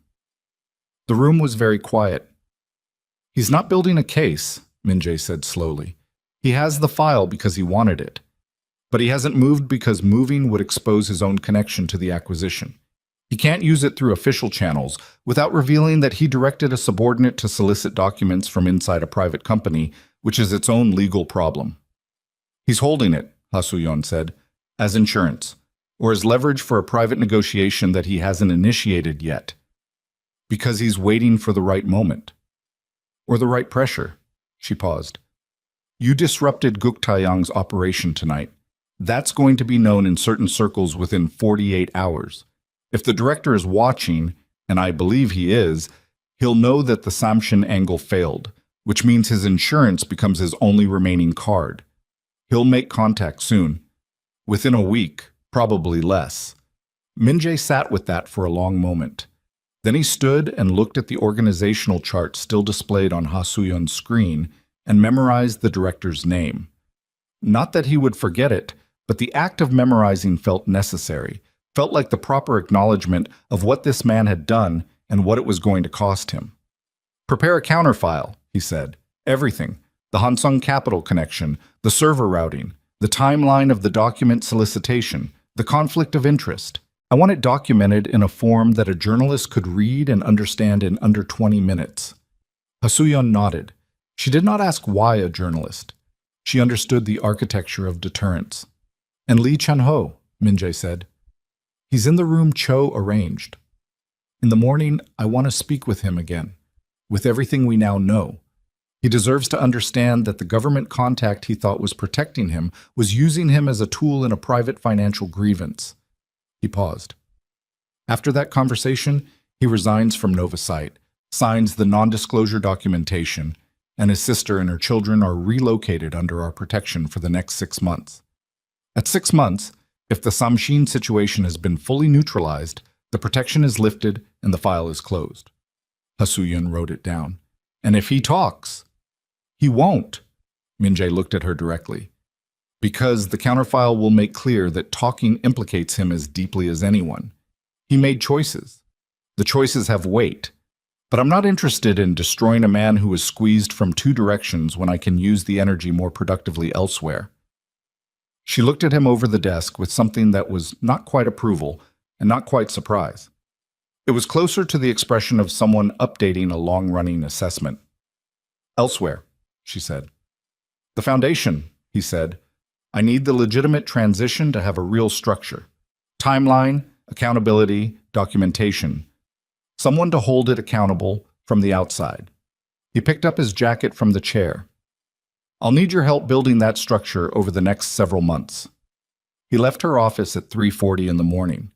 The room was very quiet. "He's not building a case," Min-jae said slowly. "He has the file because he wanted it. But he hasn't moved because moving would expose his own connection to the acquisition. He can't use it through official channels without revealing that he directed a subordinate to solicit documents from inside a private company, which is its own legal problem. He's holding it," Ha Soo-yeon said, "as insurance, or as leverage for a private negotiation that he hasn't initiated yet. Because he's waiting for the right moment. Or the right pressure." She paused. "You disrupted Guktaeyang's operation tonight. That's going to be known in certain circles within 48 hours. If the director is watching, and I believe he is, he'll know that the Samshin angle failed, which means his insurance becomes his only remaining card. He'll make contact soon. Within a week, probably less." Min-jae sat with that for a long moment. Then he stood and looked at the organizational chart still displayed on Ha Soo-yeon's screen and memorized the director's name. Not that he would forget it, but the act of memorizing felt necessary, felt like the proper acknowledgement of what this man had done and what it was going to cost him. "Prepare a counterfile," he said. "Everything. The Hansung Capital connection, the server routing, the timeline of the document solicitation, the conflict of interest. I want it documented in a form that a journalist could read and understand in under 20 minutes. Hasuyeon nodded. She did not ask why a journalist. She understood the architecture of deterrence. "And Lee Chan-ho," Min-jae said. "He's in the room Cho arranged. In the morning, I want to speak with him again, with everything we now know. He deserves to understand that the government contact he thought was protecting him was using him as a tool in a private financial grievance." He paused. After that conversation, he resigns from Novasite, signs the non-disclosure documentation, and his sister and her children are relocated under our protection for the next 6 months. At 6 months, if the Samshin situation has been fully neutralized, the protection is lifted and the file is closed. Hasuyeon wrote it down. "And if he talks..." "He won't." Min-jae looked at her directly. "Because the counterfile will make clear that talking implicates him as deeply as anyone. He made choices. The choices have weight. But I'm not interested in destroying a man who is squeezed from 2 directions when I can use the energy more productively elsewhere." She looked at him over the desk with something that was not quite approval and not quite surprise. It was closer to the expression of someone updating a long-running assessment. "Elsewhere," she said. "The foundation," he said. "I need the legitimate transition to have a real structure. Timeline, accountability, documentation. Someone to hold it accountable from the outside." He picked up his jacket from the chair. "I'll need your help building that structure over the next several months." He left her office at 3:40 in the morning.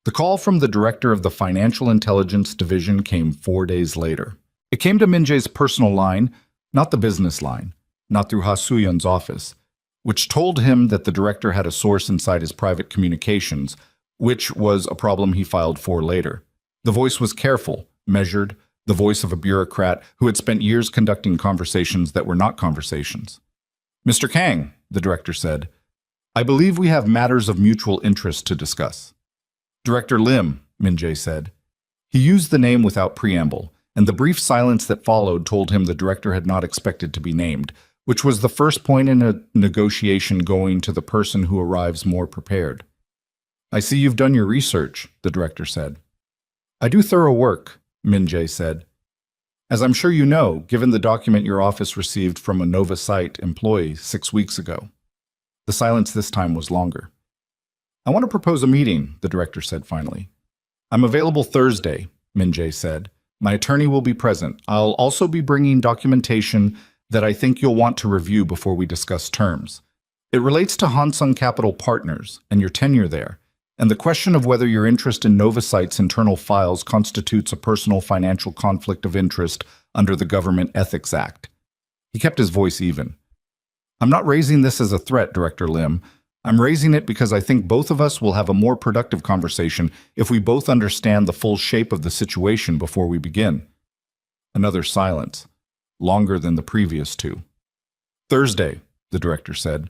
The call from the director of the Financial Intelligence Division came 4 days later. It came to Min-jae's personal line, not the business line, not through Ha-Soo-yeon's office, which told him that the director had a source inside his private communications, which was a problem he filed for later. The voice was careful, measured, the voice of a bureaucrat who had spent years conducting conversations that were not conversations. "Mr. Kang," the director said, "I believe we have matters of mutual interest to discuss." "Director Lim," Min-jae said. He used the name without preamble, and the brief silence that followed told him the director had not expected to be named, which was the first point in a negotiation going to the person who arrives more prepared. "I see you've done your research," the director said. "I do thorough work," Min-jae said. "As I'm sure you know, given the document your office received from a Novasite employee 6 weeks ago." The silence this time was longer. "I want to propose a meeting," the director said finally. "I'm available Thursday," Min-jae said. "My attorney will be present. I'll also be bringing documentation that I think you'll want to review before we discuss terms. It relates to Hansung Capital Partners and your tenure there, and the question of whether your interest in Novasite's internal files constitutes a personal financial conflict of interest under the Government Ethics Act." He kept his voice even. "I'm not raising this as a threat, Director Lim. I'm raising it because I think both of us will have a more productive conversation if we both understand the full shape of the situation before we begin." Another silence, longer than the previous 2. "Thursday," the director said.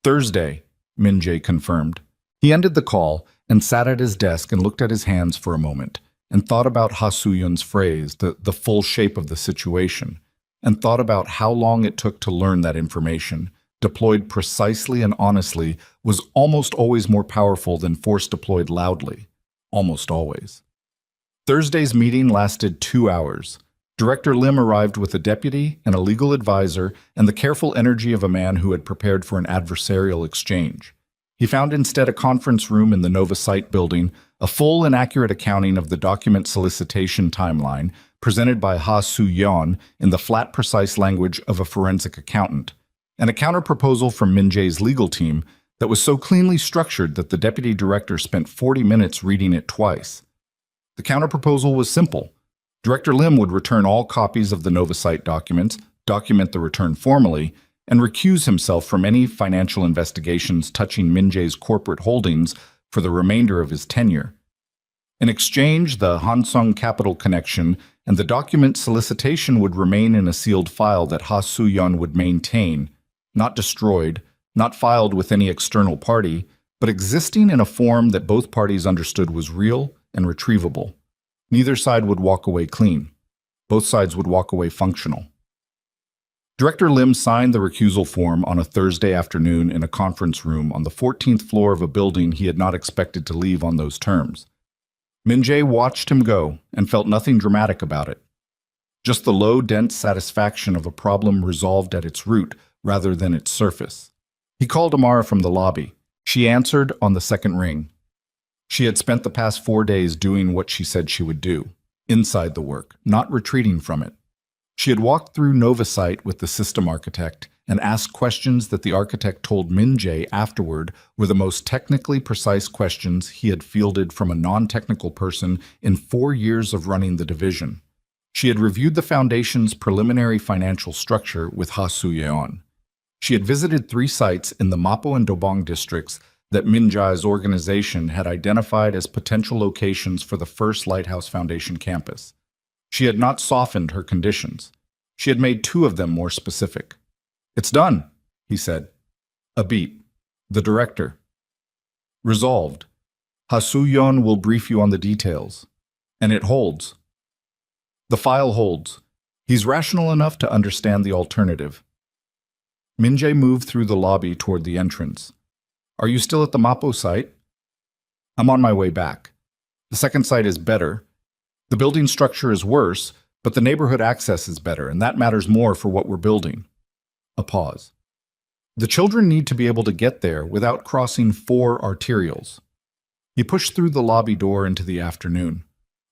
"Thursday," Min-jae confirmed. He ended the call and sat at his desk and looked at his hands for a moment and thought about Ha-Soo-yeon's phrase, the full shape of the situation, and thought about how long it took to learn that information. Deployed precisely and honestly was almost always more powerful than force deployed loudly. Almost always. Thursday's meeting lasted 2 hours. Director Lim arrived with a deputy and a legal advisor and the careful energy of a man who had prepared for an adversarial exchange. He found instead a conference room in the Novasite building, a full and accurate accounting of the document solicitation timeline, presented by Ha-Soo-yeon in the flat, precise language of a forensic accountant, and a counter-proposal from Min-jae's legal team that was so cleanly structured that the deputy director spent 40 minutes reading it twice. The counter-proposal was simple. Director Lim would return all copies of the Novasite documents, document the return formally, and recuse himself from any financial investigations touching Min-jae's corporate holdings for the remainder of his tenure. In exchange, the Hansung Capital connection and the document solicitation would remain in a sealed file that Ha Soo-yeon would maintain, not destroyed, not filed with any external party, but existing in a form that both parties understood was real and retrievable. Neither side would walk away clean. Both sides would walk away functional. Director Lim signed the recusal form on a Thursday afternoon in a conference room on the 14th floor of a building he had not expected to leave on those terms. Min-jae watched him go and felt nothing dramatic about it. Just the low, dense satisfaction of a problem resolved at its root rather than its surface. He called Amara from the lobby. She answered on the second ring. She had spent the past 4 days doing what she said she would do, inside the work, not retreating from it. She had walked through Novasite with the system architect and asked questions that the architect told Min-jae afterward were the most technically precise questions he had fielded from a non-technical person in 4 years of running the division. She had reviewed the foundation's preliminary financial structure with Ha Soo-yeon. She had visited 3 sites in the Mapo and Dobong districts that Min-jae's organization had identified as potential locations for the first Lighthouse Foundation campus. She had not softened her conditions. She had made 2 of them more specific. "It's done," he said. A beat. The director. "Resolved. Ha Soo-yeon will brief you on the details." And it holds. The file holds. He's rational enough to understand the alternative. Min-jae moved through the lobby toward the entrance. "Are you still at the Mapo site?" "I'm on my way back. The second site is better. The building structure is worse, but the neighborhood access is better, and that matters more for what we're building." A pause. "The children need to be able to get there without crossing 4 arterials." He pushed through the lobby door into the afternoon.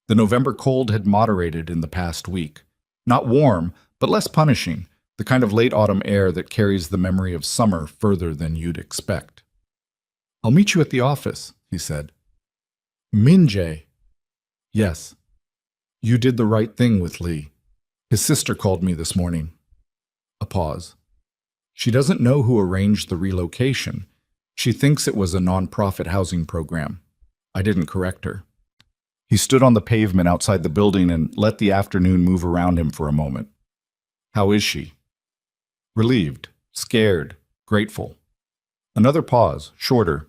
The November cold had moderated in the past week. Not warm, but less punishing, the kind of late autumn air that carries the memory of summer further than you'd expect. "I'll meet you at the office," he said. "Min-jae." "Yes. You did the right thing with Lee. His sister called me this morning." A pause. "She doesn't know who arranged the relocation. She thinks it was a non-profit housing program. I didn't correct her." He stood on the pavement outside the building and let the afternoon move around him for a moment. "How is she?" "Relieved, scared, grateful." Another pause, shorter.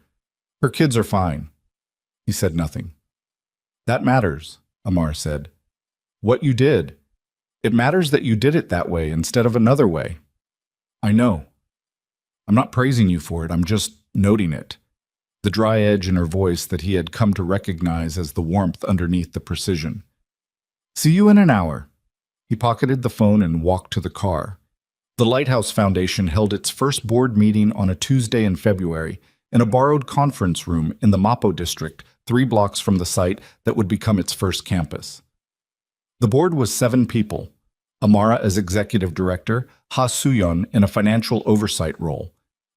"Her kids are fine." He said nothing. "That matters," Amar said. "What you did. It matters that you did it that way instead of another way." "I know. I'm not praising you for it, I'm just noting it." The dry edge in her voice that he had come to recognize as the warmth underneath the precision. "See you in an hour." He pocketed the phone and walked to the car. The Lighthouse Foundation held its first board meeting on a Tuesday in February in a borrowed conference room in the Mapo district, 3 blocks from the site that would become its first campus. The board was 7 people. Amara as executive director, Ha Soo-yeon in a financial oversight role.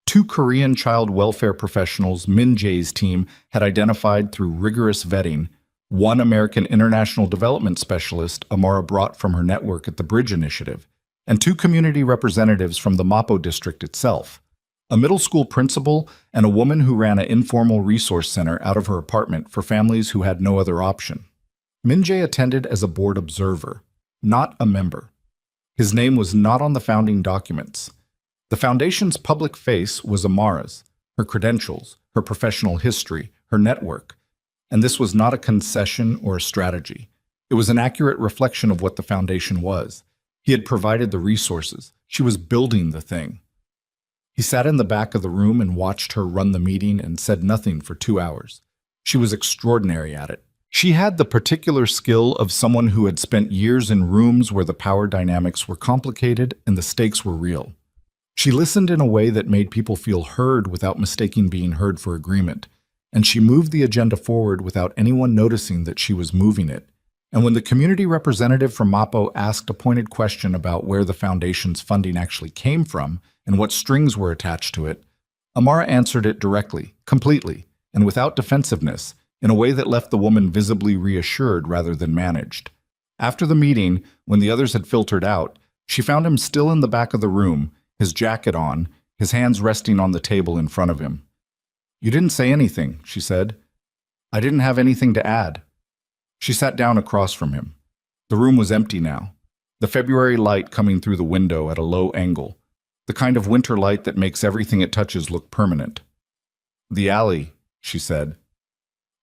2 Korean child welfare professionals Min-jae's team had identified through rigorous vetting, 1 American international development specialist Amara brought from her network at the Bridge Initiative, and 2 community representatives from the Mapo district itself, a middle school principal and a woman who ran an informal resource center out of her apartment for families who had no other option. Min-jae attended as a board observer, not a member. His name was not on the founding documents. The foundation's public face was Amara's, her credentials, her professional history, her network. And this was not a concession or a strategy. It was an accurate reflection of what the foundation was. He had provided the resources. She was building the thing. He sat in the back of the room and watched her run the meeting and said nothing for 2 hours. She was extraordinary at it. She had the particular skill of someone who had spent years in rooms where the power dynamics were complicated and the stakes were real. She listened in a way that made people feel heard without mistaking being heard for agreement, and she moved the agenda forward without anyone noticing that she was moving it. And when the community representative from Mapo asked a pointed question about where the foundation's funding actually came from and what strings were attached to it, Amara answered it directly, completely, and without defensiveness, in a way that left the woman visibly reassured rather than managed. After the meeting, when the others had filtered out, she found him still in the back of the room, his jacket on, his hands resting on the table in front of him. "You didn't say anything," she said. "I didn't have anything to add." She sat down across from him. The room was empty now, the February light coming through the window at a low angle, the kind of winter light that makes everything it touches look permanent. "The alley," she said.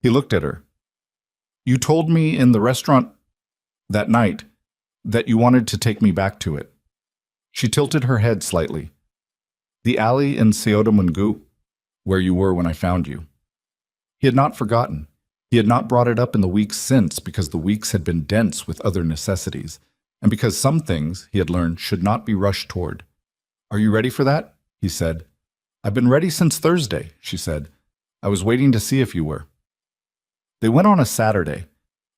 He looked at her. "You told me in the restaurant that night that you wanted to take me back to it." She tilted her head slightly. "The alley in Seodamungu, where you were when I found you." He had not forgotten. He had not brought it up in the weeks since because the weeks had been dense with other necessities, and because some things, he had learned, should not be rushed toward. "Are you ready for that?" he said. "I've been ready since Thursday," she said. "I was waiting to see if you were." They went on a Saturday.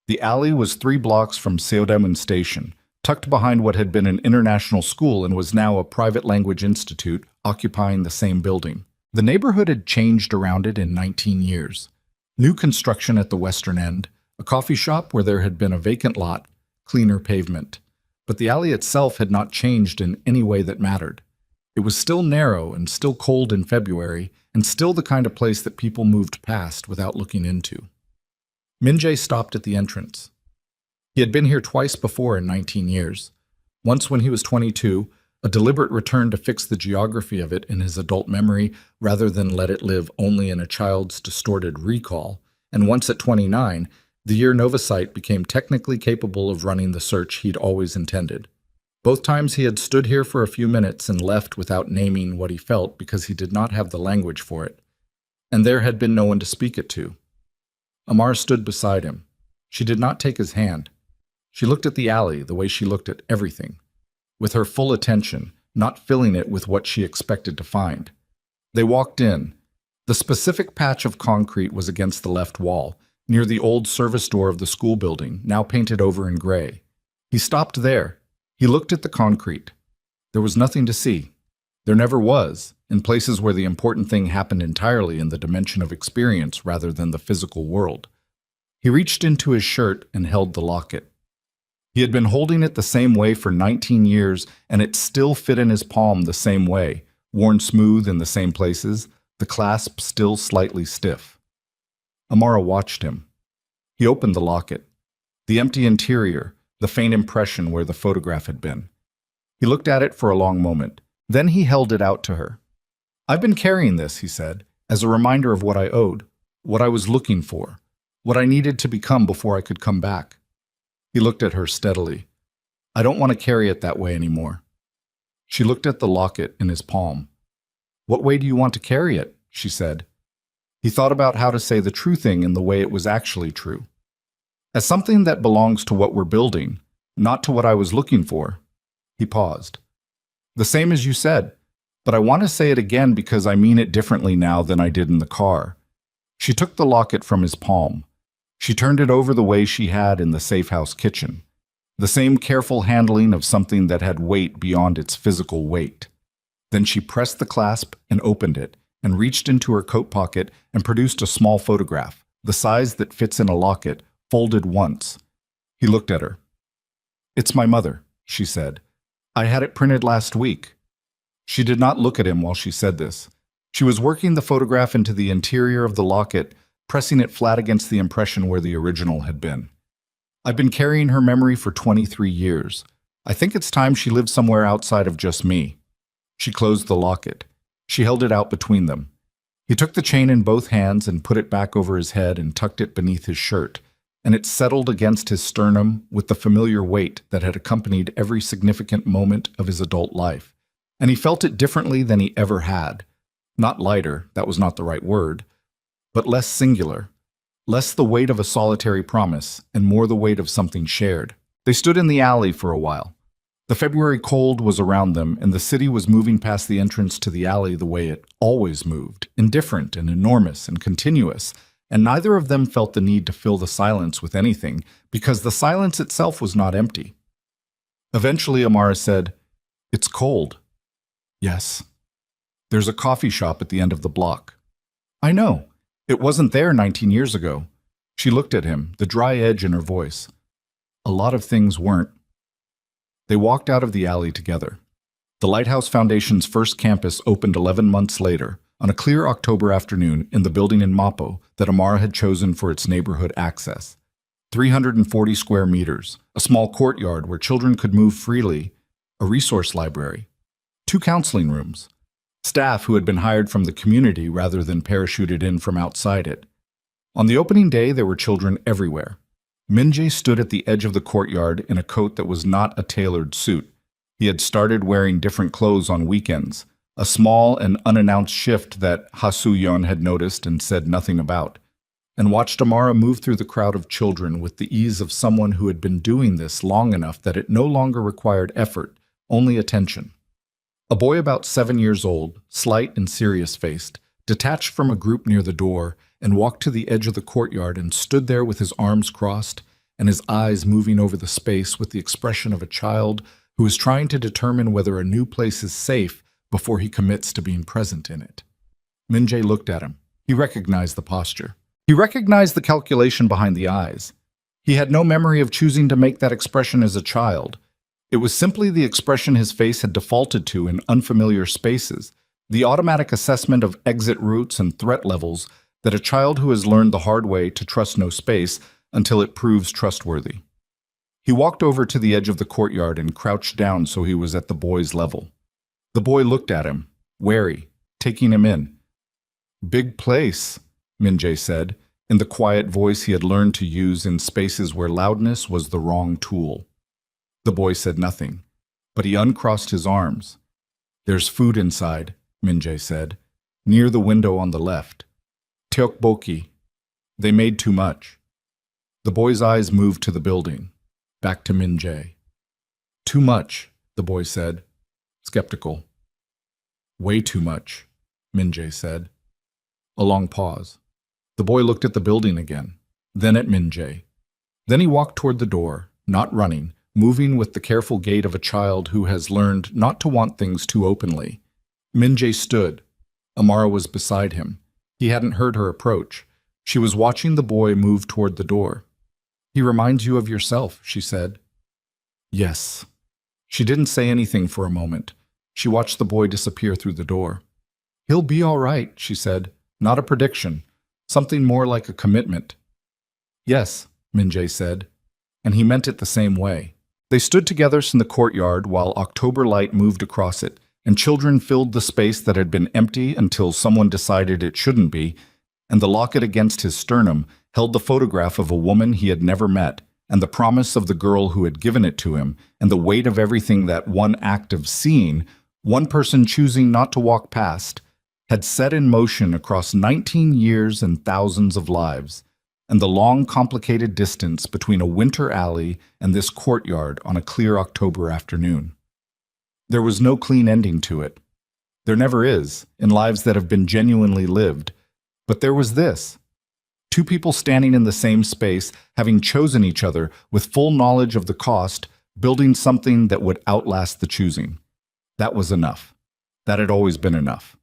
The alley was 3 blocks from Seodamun Station, tucked behind what had been an international school and was now a private language institute occupying the same building. The neighborhood had changed around it in 19 years. New construction at the western end, a coffee shop where there had been a vacant lot, cleaner pavement. But the alley itself had not changed in any way that mattered. It was still narrow and still cold in February, and still the kind of place that people moved past without looking into. Min-jae stopped at the entrance. He had been here twice before in 19 years. Once when he was 22, a deliberate return to fix the geography of it in his adult memory rather than let it live only in a child's distorted recall, and once at 29, the year Novasite became technically capable of running the search he'd always intended. Both times he had stood here for a few minutes and left without naming what he felt because he did not have the language for it, and there had been no one to speak it to. Amara stood beside him. She did not take his hand. She looked at the alley the way she looked at everything, with her full attention, not filling it with what she expected to find. They walked in. The specific patch of concrete was against the left wall, near the old service door of the school building, now painted over in gray. He stopped there. He looked at the concrete. There was nothing to see. There never was, in places where the important thing happened entirely in the dimension of experience rather than the physical world. He reached into his shirt and held the locket. He had been holding it the same way for 19 years, and it still fit in his palm the same way, worn smooth in the same places, the clasp still slightly stiff. Amara watched him. He opened the locket. The empty interior, the faint impression where the photograph had been. He looked at it for a long moment. Then he held it out to her. "I've been carrying this," he said, "as a reminder of what I owed, what I was looking for, what I needed to become before I could come back." He looked at her steadily. "I don't want to carry it that way anymore." She looked at the locket in his palm. "What way do you want to carry it?" she said. He thought about how to say the true thing in the way it was actually true. "As something that belongs to what we're building, not to what I was looking for." He paused. "The same as you said, but I want to say it again because I mean it differently now than I did in the car." She took the locket from his palm. She turned it over the way she had in the safe house kitchen. The same careful handling of something that had weight beyond its physical weight. Then she pressed the clasp and opened it, and reached into her coat pocket and produced a small photograph, the size that fits in a locket, folded once. He looked at her. "It's my mother," she said. "I had it printed last week." She did not look at him while she said this. She was working the photograph into the interior of the locket, pressing it flat against the impression where the original had been. "I've been carrying her memory for 23 years. I think it's time she lived somewhere outside of just me." She closed the locket. She held it out between them. He took the chain in both hands and put it back over his head and tucked it beneath his shirt, and it settled against his sternum with the familiar weight that had accompanied every significant moment of his adult life. And he felt it differently than he ever had. Not lighter, that was not the right word, but less singular, less the weight of a solitary promise, and more the weight of something shared. They stood in the alley for a while. The February cold was around them, and the city was moving past the entrance to the alley the way it always moved, indifferent and enormous and continuous, and neither of them felt the need to fill the silence with anything, because the silence itself was not empty. Eventually, Amara said, "It's cold." "Yes." "There's a coffee shop at the end of the block." "I know. It wasn't there 19 years ago." She looked at him, the dry edge in her voice. "A lot of things weren't." They walked out of the alley together. The Lighthouse Foundation's first campus opened 11 months later, on a clear October afternoon in the building in Mapo that Amara had chosen for its neighborhood access. 340 square meters, a small courtyard where children could move freely, a resource library, 2 counseling rooms, staff who had been hired from the community rather than parachuted in from outside it. On the opening day, there were children everywhere. Min-jae stood at the edge of the courtyard in a coat that was not a tailored suit. He had started wearing different clothes on weekends, a small and unannounced shift that Ha Soo-yeon had noticed and said nothing about, and watched Amara move through the crowd of children with the ease of someone who had been doing this long enough that it no longer required effort, only attention. A boy about 7 years old, slight and serious-faced, detached from a group near the door and walked to the edge of the courtyard and stood there with his arms crossed and his eyes moving over the space with the expression of a child who is trying to determine whether a new place is safe before he commits to being present in it. Min-jae looked at him. He recognized the posture. He recognized the calculation behind the eyes. He had no memory of choosing to make that expression as a child. It was simply the expression his face had defaulted to in unfamiliar spaces, the automatic assessment of exit routes and threat levels that a child who has learned the hard way to trust no space until it proves trustworthy. He walked over to the edge of the courtyard and crouched down so he was at the boy's level. The boy looked at him, wary, taking him in. "Big place," Min-jae said, in the quiet voice he had learned to use in spaces where loudness was the wrong tool. The boy said nothing, but he uncrossed his arms. "There's food inside," Min-jae said, "near the window on the left. Tteokbokki. They made too much." The boy's eyes moved to the building, back to Min-jae. "Too much," the boy said, skeptical. "Way too much," Min-jae said. A long pause. The boy looked at the building again, then at Min-jae. Then he walked toward the door, not running, moving with the careful gait of a child who has learned not to want things too openly. Min-jae stood. Amara was beside him. He hadn't heard her approach. She was watching the boy move toward the door. "He reminds you of yourself," she said. "Yes." She didn't say anything for a moment. She watched the boy disappear through the door. "He'll be all right," she said. Not a prediction. Something more like a commitment. "Yes," Min-jae said, and he meant it the same way. They stood together in the courtyard while October light moved across it, and children filled the space that had been empty until someone decided it shouldn't be, and the locket against his sternum held the photograph of a woman he had never met, and the promise of the girl who had given it to him, and the weight of everything that one act of seeing, one person choosing not to walk past, had set in motion across 19 years and thousands of lives, and the long, complicated distance between a winter alley and this courtyard on a clear October afternoon. There was no clean ending to it. There never is, in lives that have been genuinely lived. But there was this. 2 people standing in the same space, having chosen each other with full knowledge of the cost, building something that would outlast the choosing. That was enough. That had always been enough.